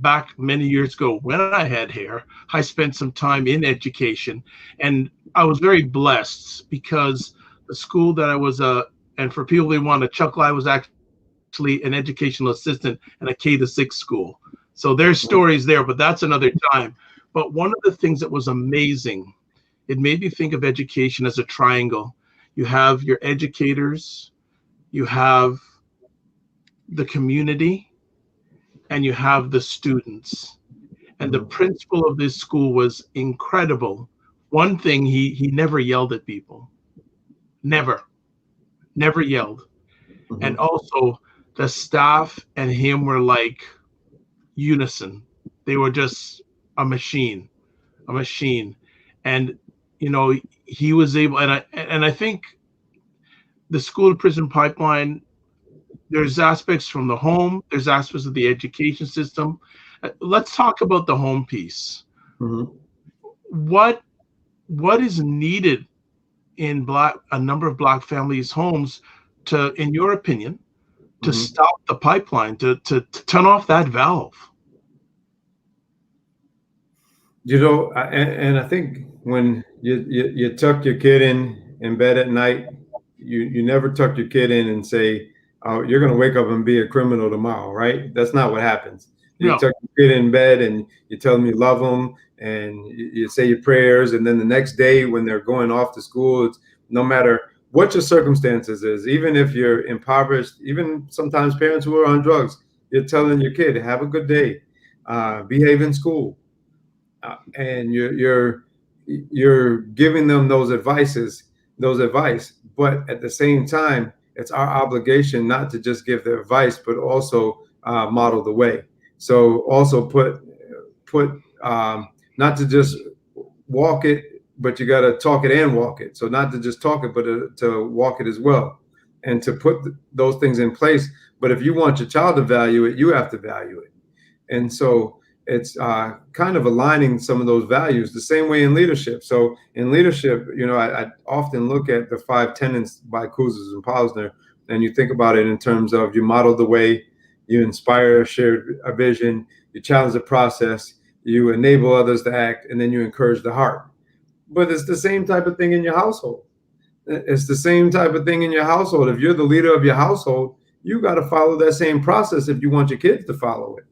A: back many years ago when I had hair, I spent some time in education, and I was very blessed because the school that I was and for people who want to chuckle, I was actually an educational assistant in a K-6 school. So there's stories there, but that's another time. But one of the things that was amazing, it made me think of education as a triangle. You have your educators, you have the community, and you have the students. And the principal of this school was incredible. One thing, he never yelled at people. Never yelled. And also the staff and him were like unison. They were just a machine. And he was able, and I think the school to prison pipeline, there's aspects from the home, there's aspects of the education system. Let's talk about the home piece.
B: Mm-hmm.
A: What is needed in a number of Black families' homes to, in your opinion, to
B: Mm-hmm.
A: stop the pipeline, to turn off that valve?
B: And I think when you tuck your kid in bed at night, you never tuck your kid in and say, "Oh, you're going to wake up and be a criminal tomorrow," right? That's not what happens. You
A: No.
B: tuck your kid in bed and you tell them you love them and you say your prayers, and then the next day when they're going off to school, it's no matter what your circumstances is, even if you're impoverished, even sometimes parents who are on drugs, you're telling your kid, "Have a good day, behave in school." And you're giving them those advice, but at the same time, it's our obligation not to just give the advice, but also model the way. So also put not to just walk it, but you got to talk it and walk it. So not to just talk it, but to walk it as well, and to put those things in place. But if you want your child to value it, you have to value it. And so it's kind of aligning some of those values the same way in leadership. So in leadership, I often look at the 5 tenets by Kouzes and Posner, and you think about it in terms of you model the way, you inspire a vision, you challenge the process, you enable others to act, and then you encourage the heart. But it's the same type of thing in your household. It's the same type of thing in your household. If you're the leader of your household, you got to follow that same process if you want your kids to follow it.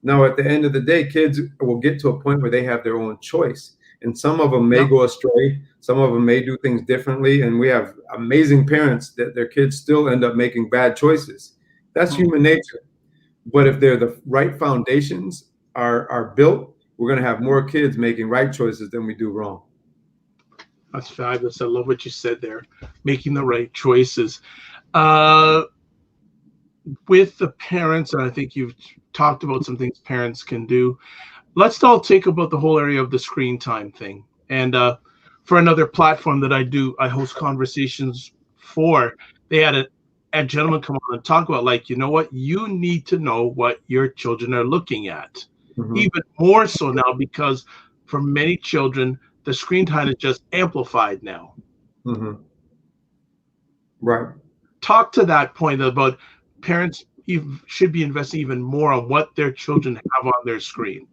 B: Now, at the end of the day, kids will get to a point where they have their own choice. And some of them may go astray. Some of them may do things differently. And we have amazing parents that their kids still end up making bad choices. That's human nature. But if they're the right foundations are built, we're going to have more kids making right choices than we do wrong.
A: That's fabulous. I love what you said there, making the right choices. With the parents, and I think you've talked about some things parents can do. Let's all take about the whole area of the screen time thing. And for another platform that I host conversations for, they had a gentleman come on and talk about, like, you know what, you need to know what your children are looking at. Mm-hmm. Even more so now, because for many children, the screen time is just amplified now.
B: Mm-hmm. Right.
A: Talk to that point about parents should be investing even more on what their children have on their screen.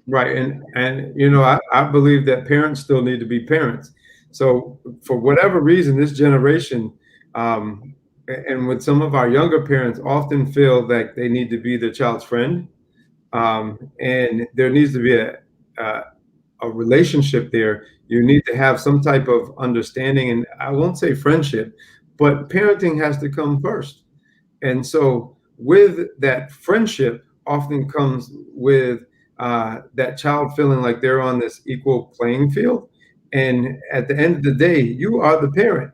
B: Right. And I believe that parents still need to be parents. So for whatever reason, this generation, and with some of our younger parents, often feel like they need to be their child's friend. And there needs to be a relationship there. You need to have some type of understanding, and I won't say friendship, but parenting has to come first. And so with that friendship often comes with that child feeling like they're on this equal playing field. And at the end of the day, you are the parent.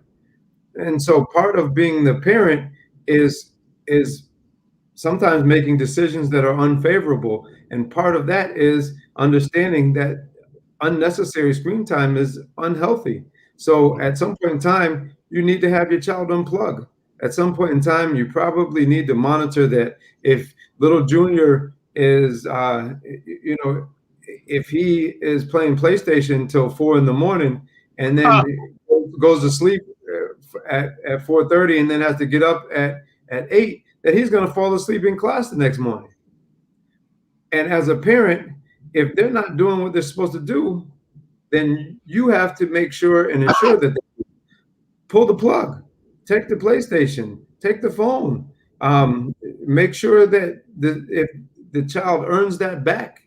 B: And so part of being the parent is sometimes making decisions that are unfavorable. And part of that is understanding that unnecessary screen time is unhealthy. So at some point in time, you need to have your child unplug. At some point in time, you probably need to monitor that if little Junior is, if he is playing PlayStation till 4 a.m. and then goes to sleep at 4:30 and then has to get up at 8, that he's going to fall asleep in class the next morning. And as a parent, if they're not doing what they're supposed to do, then you have to make sure and ensure that they pull the plug, take the PlayStation, take the phone, make sure that if the child earns that back.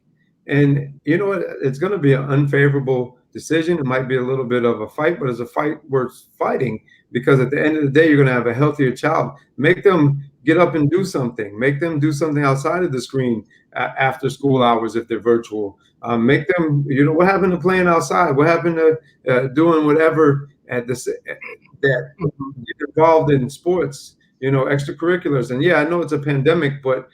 B: And you know what? It's going to be an unfavorable decision. It might be a little bit of a fight, but it's a fight worth fighting, because at the end of the day, you're going to have a healthier child. Make them get up and do something. Make them do something outside of the screen after school hours if they're virtual. Make them, what happened to playing outside? What happened to doing whatever that get involved in sports, extracurriculars? And yeah, I know it's a pandemic, but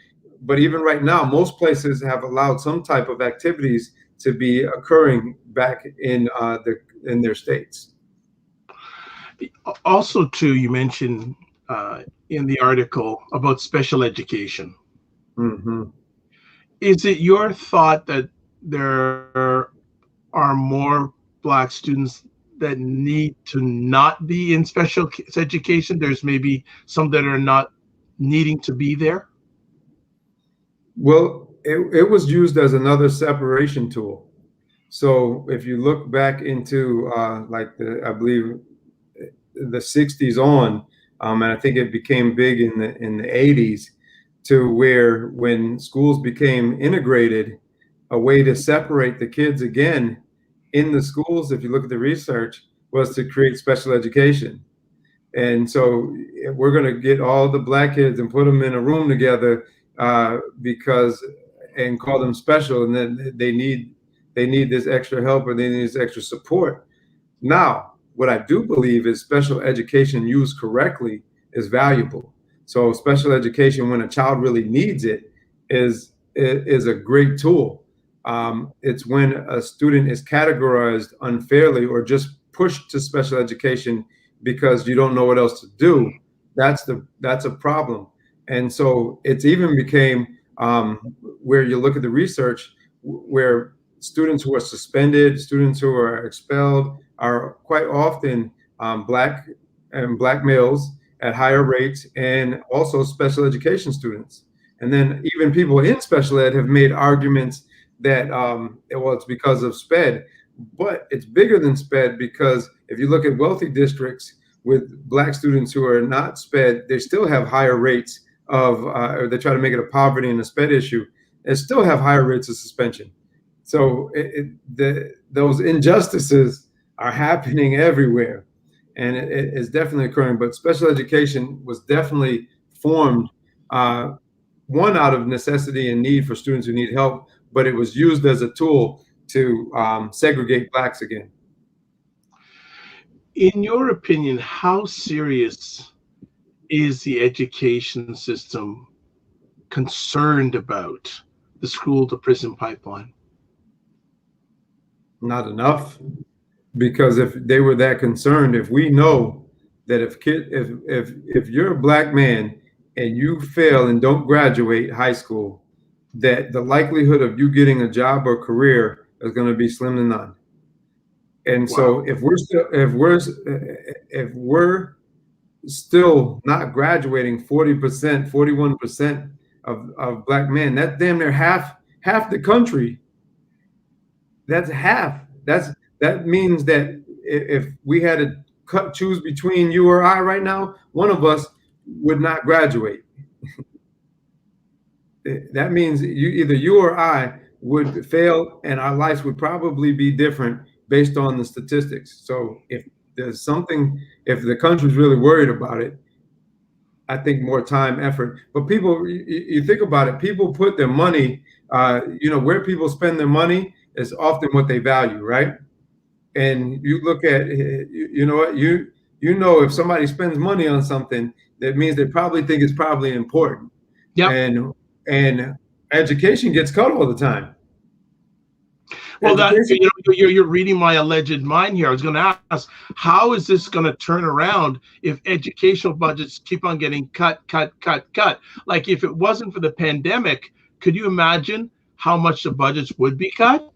B: even right now, most places have allowed some type of activities to be occurring back in their states.
A: Also, too, you mentioned in the article about special education.
B: Mm-hmm.
A: Is it your thought that there are more Black students that need to not be in special education? There's maybe some that are not needing to be there?
B: Well, it was used as another separation tool. So if you look back into I believe the 60s on, and I think it became big in the 80s, to where when schools became integrated, a way to separate the kids again in the schools, if you look at the research, was to create special education. And so we're going to get all the Black kids and put them in a room together and call them special, and then they need this extra help, or they need this extra support. Now, what I do believe is special education used correctly is valuable. So special education, when a child really needs it, is a great tool. It's when a student is categorized unfairly or just pushed to special education because you don't know what else to do. That's a problem. And so it's even became where you look at the research where students who are suspended, students who are expelled, are quite often Black males at higher rates, and also special education students. And then even people in special ed have made arguments that it's because of SPED, but it's bigger than SPED, because if you look at wealthy districts with Black students who are not SPED, they still have higher rates or they try to make it a poverty and a SPED issue, and still have higher rates of suspension. So those injustices are happening everywhere, and it is definitely occurring. But special education was definitely formed, one, out of necessity and need for students who need help, but it was used as a tool to segregate Blacks again.
A: In your opinion, how serious is the education system concerned about the school to prison pipeline?
B: Not enough, because if they were that concerned, if we know that if you're a Black man and you fail and don't graduate high school, that the likelihood of you getting a job or career is going to be slim to none. And so if we're still not graduating 40%, 41% of Black men, that's damn near half the country. That's half. That means that if we had to choose between you or I right now, one of us would not graduate. That means either you or I would fail, and our lives would probably be different based on the statistics. So if there's something, if the country's really worried about it, I think more time, effort. But people, you think about it, people put their money, where people spend their money is often what they value, right? And you look at, if somebody spends money on something, that means they probably think it's probably important.
A: Yeah.
B: And education gets cut all the time.
A: Well, you're reading my alleged mind here. I was going to ask, how is this going to turn around if educational budgets keep on getting cut? Like, if it wasn't for the pandemic, could you imagine how much the budgets would be cut?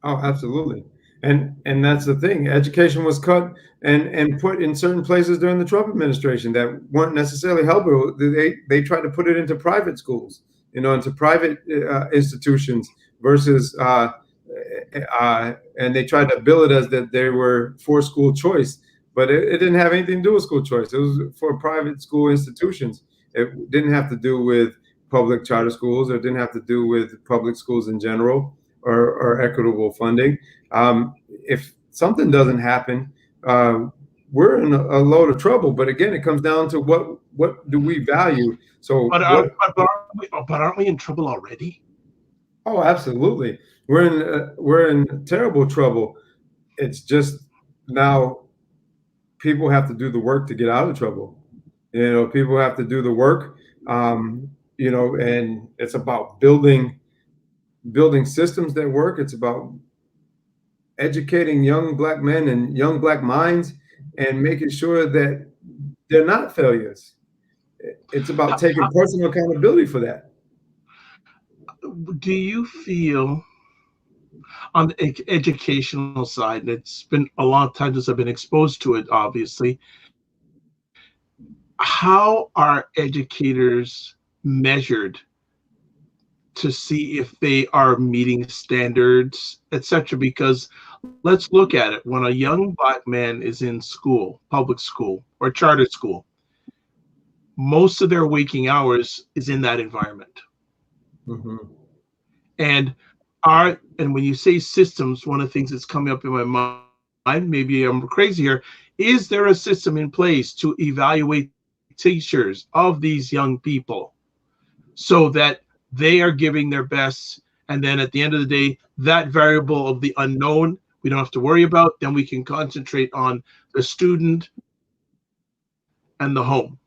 B: Oh, absolutely. And that's the thing. Education was cut and put in certain places during the Trump administration that weren't necessarily helpful. They tried to put it into private schools, into private institutions versus and they tried to bill it as that they were for school choice, but it didn't have anything to do with school choice. It was for private school institutions. It didn't have to do with public charter schools, or it didn't have to do with public schools in general, or equitable funding. If something doesn't happen, we're in a load of trouble. But again, it comes down to what do we value? So,
A: but aren't we in trouble already?
B: Oh, absolutely. We're in terrible trouble. It's just now people have to do the work to get out of trouble. People have to do the work. And it's about building building systems that work. It's about educating young Black men and young Black minds and making sure that they're not failures. It's about taking personal accountability for that.
A: Do you feel on the educational side, and it's been a long time since I've been exposed to it, obviously, how are educators measured to see if they are meeting standards, etc.? Because let's look at it. When a young Black man is in school, public school or charter school, most of their waking hours is in that environment.
B: Mm-hmm.
A: And when you say systems, one of the things that's coming up in my mind, maybe I'm crazy here, is there a system in place to evaluate teachers of these young people so that they are giving their best, and then at the end of the day, that variable of the unknown we don't have to worry about, then we can concentrate on the student and the home?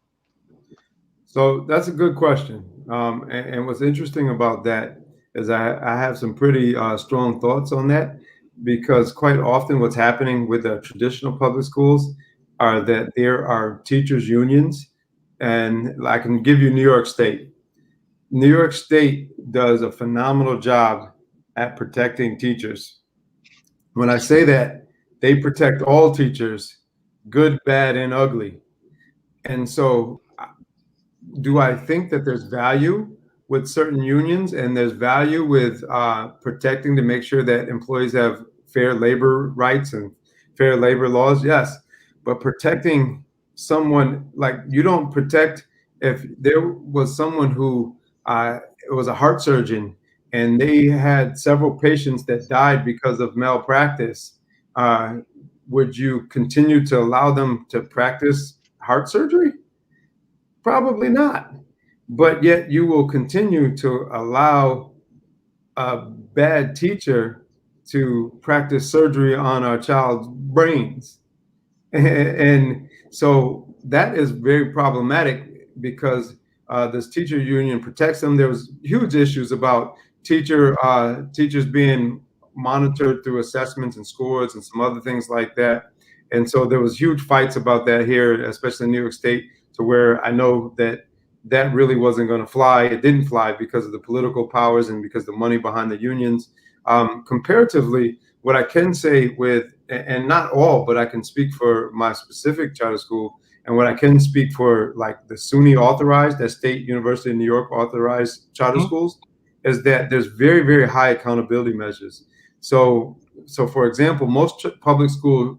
B: So that's a good question. And what's interesting about that is I have some pretty strong thoughts on that, because quite often what's happening with the traditional public schools are that there are teachers' unions. And I can give you New York State. New York State does a phenomenal job at protecting teachers. When I say that, they protect all teachers, good, bad, and ugly. And so do I think that there's value with certain unions and there's value with protecting to make sure that employees have fair labor rights and fair labor laws? Yes. But protecting someone, like, you don't protect, if there was someone who was a heart surgeon and they had several patients that died because of malpractice, would you continue to allow them to practice heart surgery? Probably not. But yet you will continue to allow a bad teacher to practice surgery on our child's brains. And so that is very problematic, because this teacher union protects them. There was huge issues about teachers being monitored through assessments and scores and some other things like that. And so there was huge fights about that here, especially in New York State, to where I know that that really wasn't going to fly. It didn't fly because of the political powers and because the money behind the unions. Comparatively, what I can say with, and not all, but I can speak for my specific charter school, and what I can speak for like the SUNY authorized, that State University of New York authorized charter schools, is that there's very, very high accountability measures. So for example, most public schools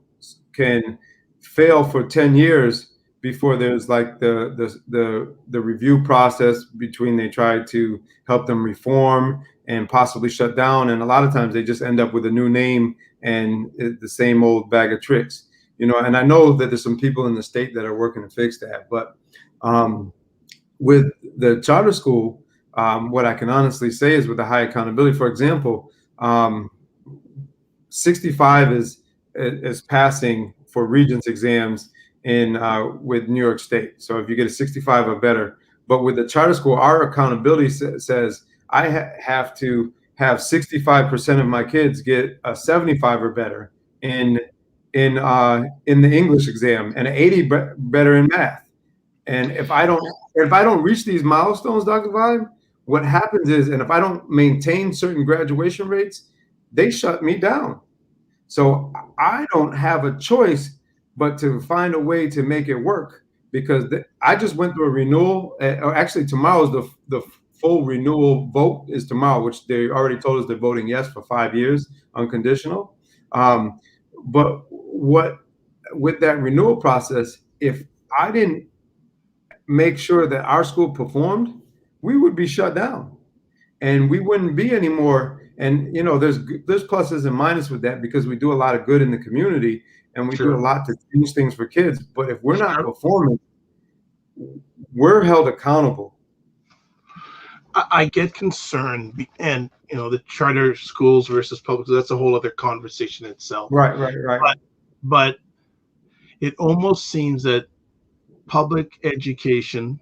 B: can fail for 10 years before there's like the review process between they try to help them reform and possibly shut down. And a lot of times they just end up with a new name and the same old bag of tricks, and I know that there's some people in the state that are working to fix that. But with the charter school, what I can honestly say is with the high accountability, for example, 65 is passing for Regents exams in with New York State. So if you get a 65 or better, but with the charter school, our accountability says I have to have 65% of my kids get a 75 or better in the English exam and an 80 better in math. And if I don't reach these milestones, Dr. Vibe, what happens is, and if I don't maintain certain graduation rates, they shut me down. So I don't have a choice but to find a way to make it work, because I just went through a renewal. Or actually, tomorrow's the full renewal vote is tomorrow, which they already told us they're voting yes for 5 years, unconditional. But with that renewal process, if I didn't make sure that our school performed, we would be shut down, and we wouldn't be anymore. And there's pluses and minuses with that, because we do a lot of good in the community and we do a lot to change things for kids. But if we're not performing, we're held accountable.
A: I get concerned, and the charter schools versus public, that's a whole other conversation itself.
B: Right.
A: But it almost seems that public education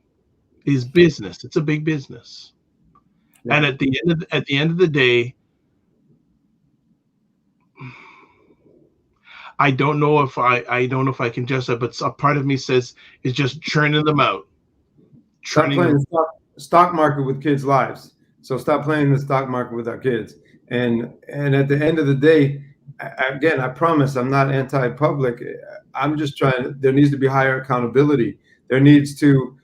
A: is business. It's a big business.
B: Yeah.
A: And at the end of the day, I don't know if I can just, but a part of me says it's just churning them out.
B: Stop playing the stock market with kids' lives. So stop playing the stock market with our kids. And at the end of the day, again, I promise I'm not anti-public. I'm just trying. There needs to be higher accountability. There needs to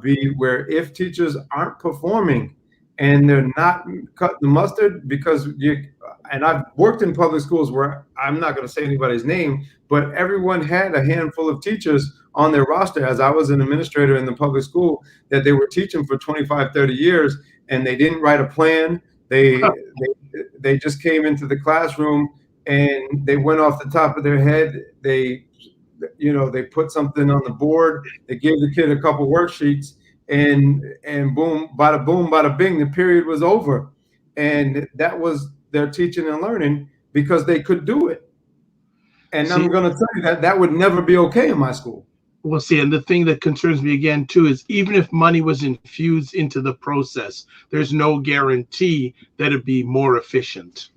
B: be where if teachers aren't performing and they're not cutting the mustard, because and I've worked in public schools where I'm not going to say anybody's name, but everyone had a handful of teachers on their roster as I was an administrator in the public school that they were teaching for 25, 30 years, and they didn't write a plan. They just came into the classroom and they went off the top of their head. They put something on the board. They gave the kid a couple worksheets, and boom, bada boom, bada bing, the period was over. And that was their teaching and learning because they could do it. And I'm going to tell you that would never be okay in my school.
A: Well, see, and the thing that concerns me again, too, is even if money was infused into the process, there's no guarantee that it'd be more efficient.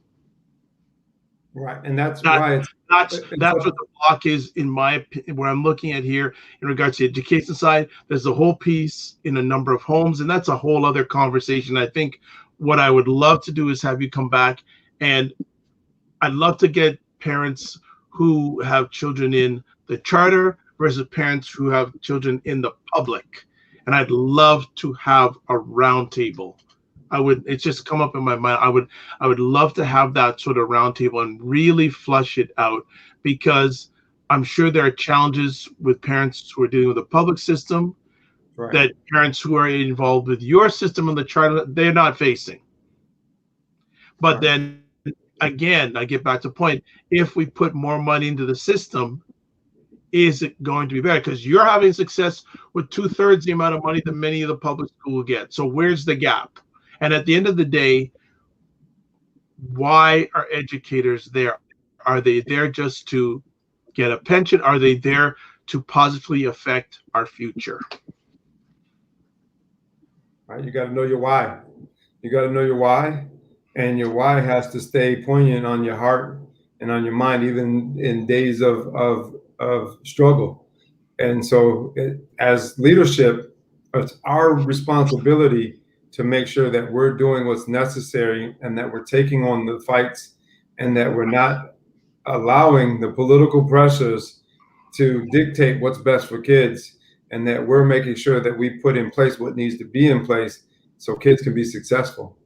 B: Right. And that's why
A: that's what the block is, in my opinion, where I'm looking at here in regards to the education side. There's a whole piece in a number of homes, and that's a whole other conversation. I think what I would love to do is have you come back, and I'd love to get parents who have children in the charter versus parents who have children in the public. And I'd love to have a roundtable. It's just come up in my mind. I would love to have that sort of roundtable and really flush it out, because I'm sure there are challenges with parents who are dealing with the public system, right, that parents who are involved with your system in the charter, they're not facing. But right, then again, I get back to the point, if we put more money into the system, is it going to be better? Because you're having success with 2/3 the amount of money that many of the public schools get. So where's the gap? And at the end of the day, why are educators there? Are they there just to get a pension? Are they there to positively affect our future?
B: All right, you got to know your why. You got to know your why, and your why has to stay poignant on your heart and on your mind, even in days of struggle. And so as leadership, it's our responsibility to make sure that we're doing what's necessary and that we're taking on the fights and that we're not allowing the political pressures to dictate what's best for kids, and that we're making sure that we put in place what needs to be in place so kids can be successful.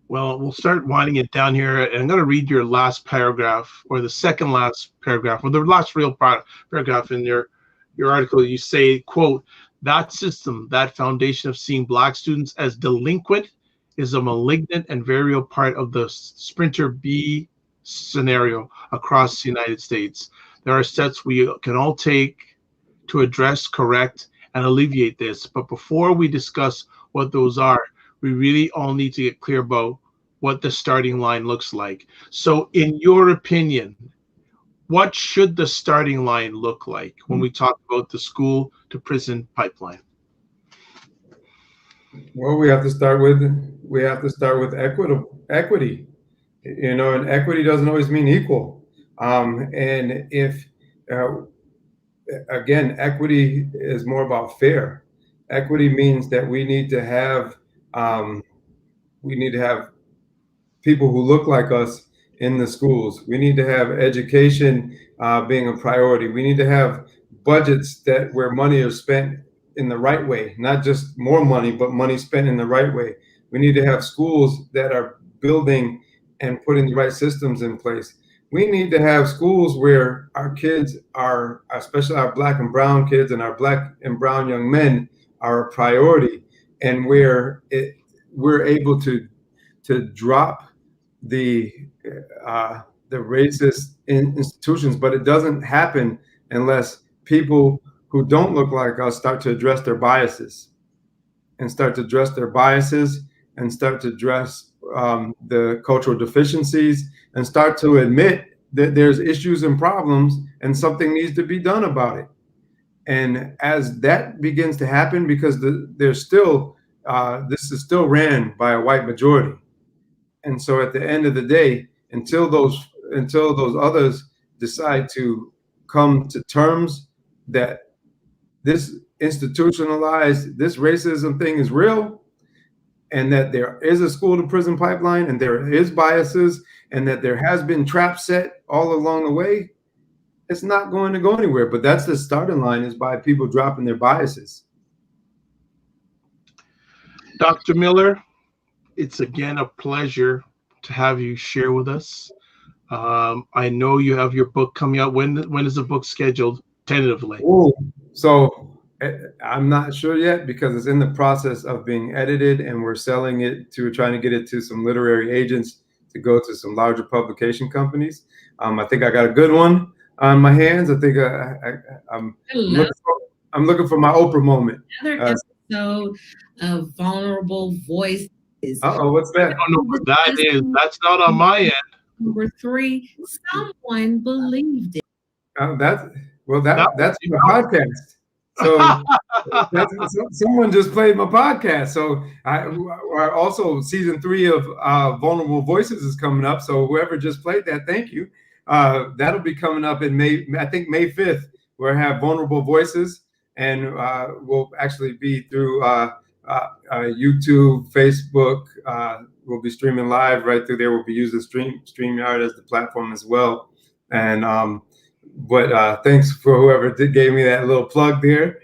A: Well, we'll start winding it down here. And I'm going to read your last paragraph, or the second last paragraph, or the last real paragraph in your article. You say, quote, "That system, that foundation of seeing Black students as delinquent is a malignant and very real part of the Sprinter B scenario across the United States. There are steps we can all take to address, correct, and alleviate this. But before we discuss what those are, we really all need to get clear about what the starting line looks like." So in your opinion, what should the starting line look like when we talk about the school to prison pipeline?
B: Well, we have to start with equity. And equity doesn't always mean equal. And if again, equity is more about fair. Equity means that we need to have people who look like us in the schools. We need to have education being a priority. We need to have budgets where money is spent in the right way, not just more money, but money spent in the right way. We need to have schools that are building and putting the right systems in place. We need to have schools where our kids are, especially our Black and brown kids and our Black and brown young men, are a priority, and where we're able to drop the racist institutions. But it doesn't happen unless people who don't look like us start to address their biases and start to address the cultural deficiencies and start to admit that there's issues and problems and something needs to be done about it. And as that begins to happen, because there's still this is still ran by a white majority. And so at the end of the day, until those others decide to come to terms that this institutionalized, this racism thing is real, and that there is a school to prison pipeline, and there is biases, and that there has been traps set all along the way, it's not going to go anywhere. But that's the starting line, is by people dropping their biases.
A: Dr. Miller, it's again a pleasure to have you share with us. I know you have your book coming out. When is the book scheduled tentatively?
B: Ooh, so I'm not sure yet, because it's in the process of being edited, and we're selling it to, trying to get it to some literary agents to go to some larger publication companies. I think I got a good one on my hands. I think I'm looking for my Oprah moment.
C: Another episode of Vulnerable Voices.
B: Uh-oh, what's that?
A: I don't know what that is. That's not on my end.
C: Number 3, someone believed it.
B: That's my podcast. So someone just played my podcast. So also season 3 of Vulnerable Voices is coming up. So whoever just played that, thank you. That'll be coming up in May. I think May 5th. We'll have Vulnerable Voices, and we'll actually be through YouTube, Facebook. We'll be streaming live right through there. We'll be using StreamYard as the platform as well. And but thanks for whoever gave me that little plug there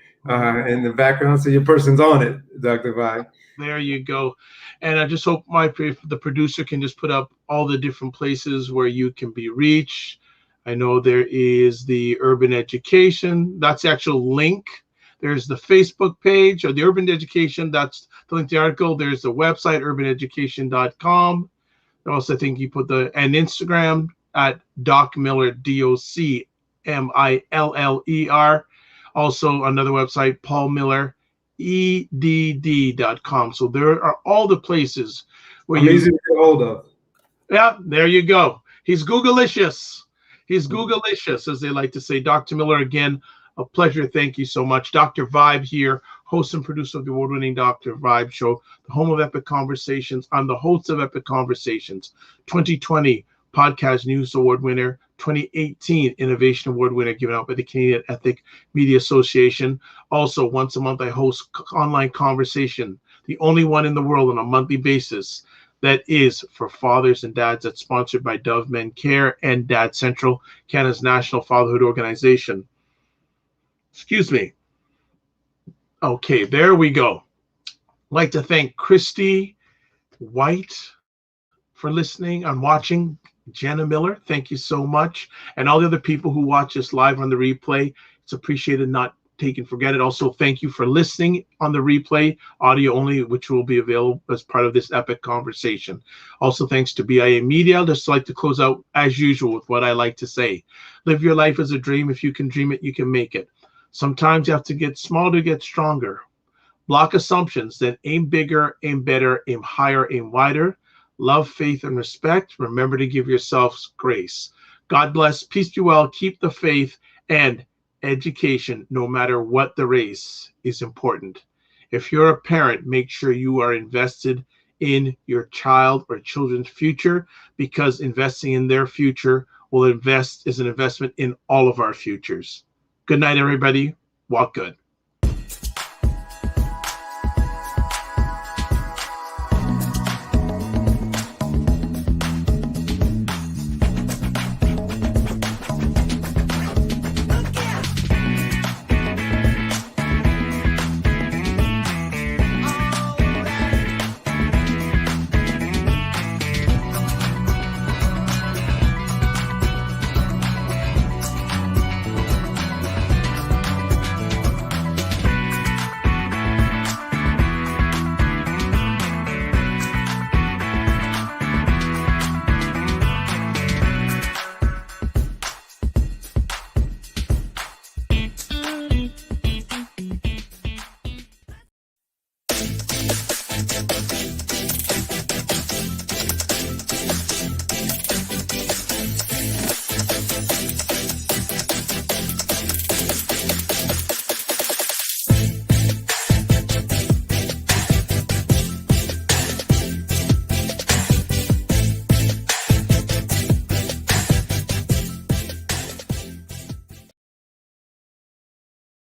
B: in the background. So your person's on it, Dr. Vibe.
A: There you go. And I just hope the producer can just put up all the different places where you can be reached. I know there is the Urban Education. That's the actual link. There's the Facebook page of the Urban Education. That's the link to the article. There's the website, urbaneducation.com. Also, I think you put and Instagram at Doc Miller, DocMiller. Also, another website, paulmilleredd.com. So there are all the places where
B: I'm easy to get hold of.
A: Yeah, there you go. He's Googleicious. He's Googleicious, as they like to say. Dr. Miller, again, a pleasure. Thank you so much. Dr. Vibe here, host and producer of the award-winning Dr. Vibe Show, the home of Epic Conversations. I'm the host of Epic Conversations, 2020 Podcast News Award winner, 2018 Innovation Award winner given out by the Canadian Ethic Media Association. Also, once a month, I host online conversation, the only one in the world on a monthly basis that is for fathers and dads. That's sponsored by Dove Men Care and Dad Central, Canada's national fatherhood organization. Excuse me. Okay, there we go. I'd like to thank Christy White for listening and watching. Jenna Miller, thank you so much. And all the other people who watch us live on the replay, it's appreciated, not taken for granted. Also, thank you for listening on the replay, audio only, which will be available as part of this epic conversation. Also, thanks to BIA Media. I'd just like to close out, as usual, with what I like to say. Live your life as a dream. If you can dream it, you can make it. Sometimes you have to get small to get stronger. Block assumptions, then aim bigger, aim better, aim higher, aim wider. Love, faith, and respect. Remember to give yourselves grace. God bless. Peace be well. Keep the faith, and education, no matter what the race, is important. If you're a parent, make sure you are invested in your child or children's future, because investing in their future is an investment in all of our futures. Good night, everybody. Walk good.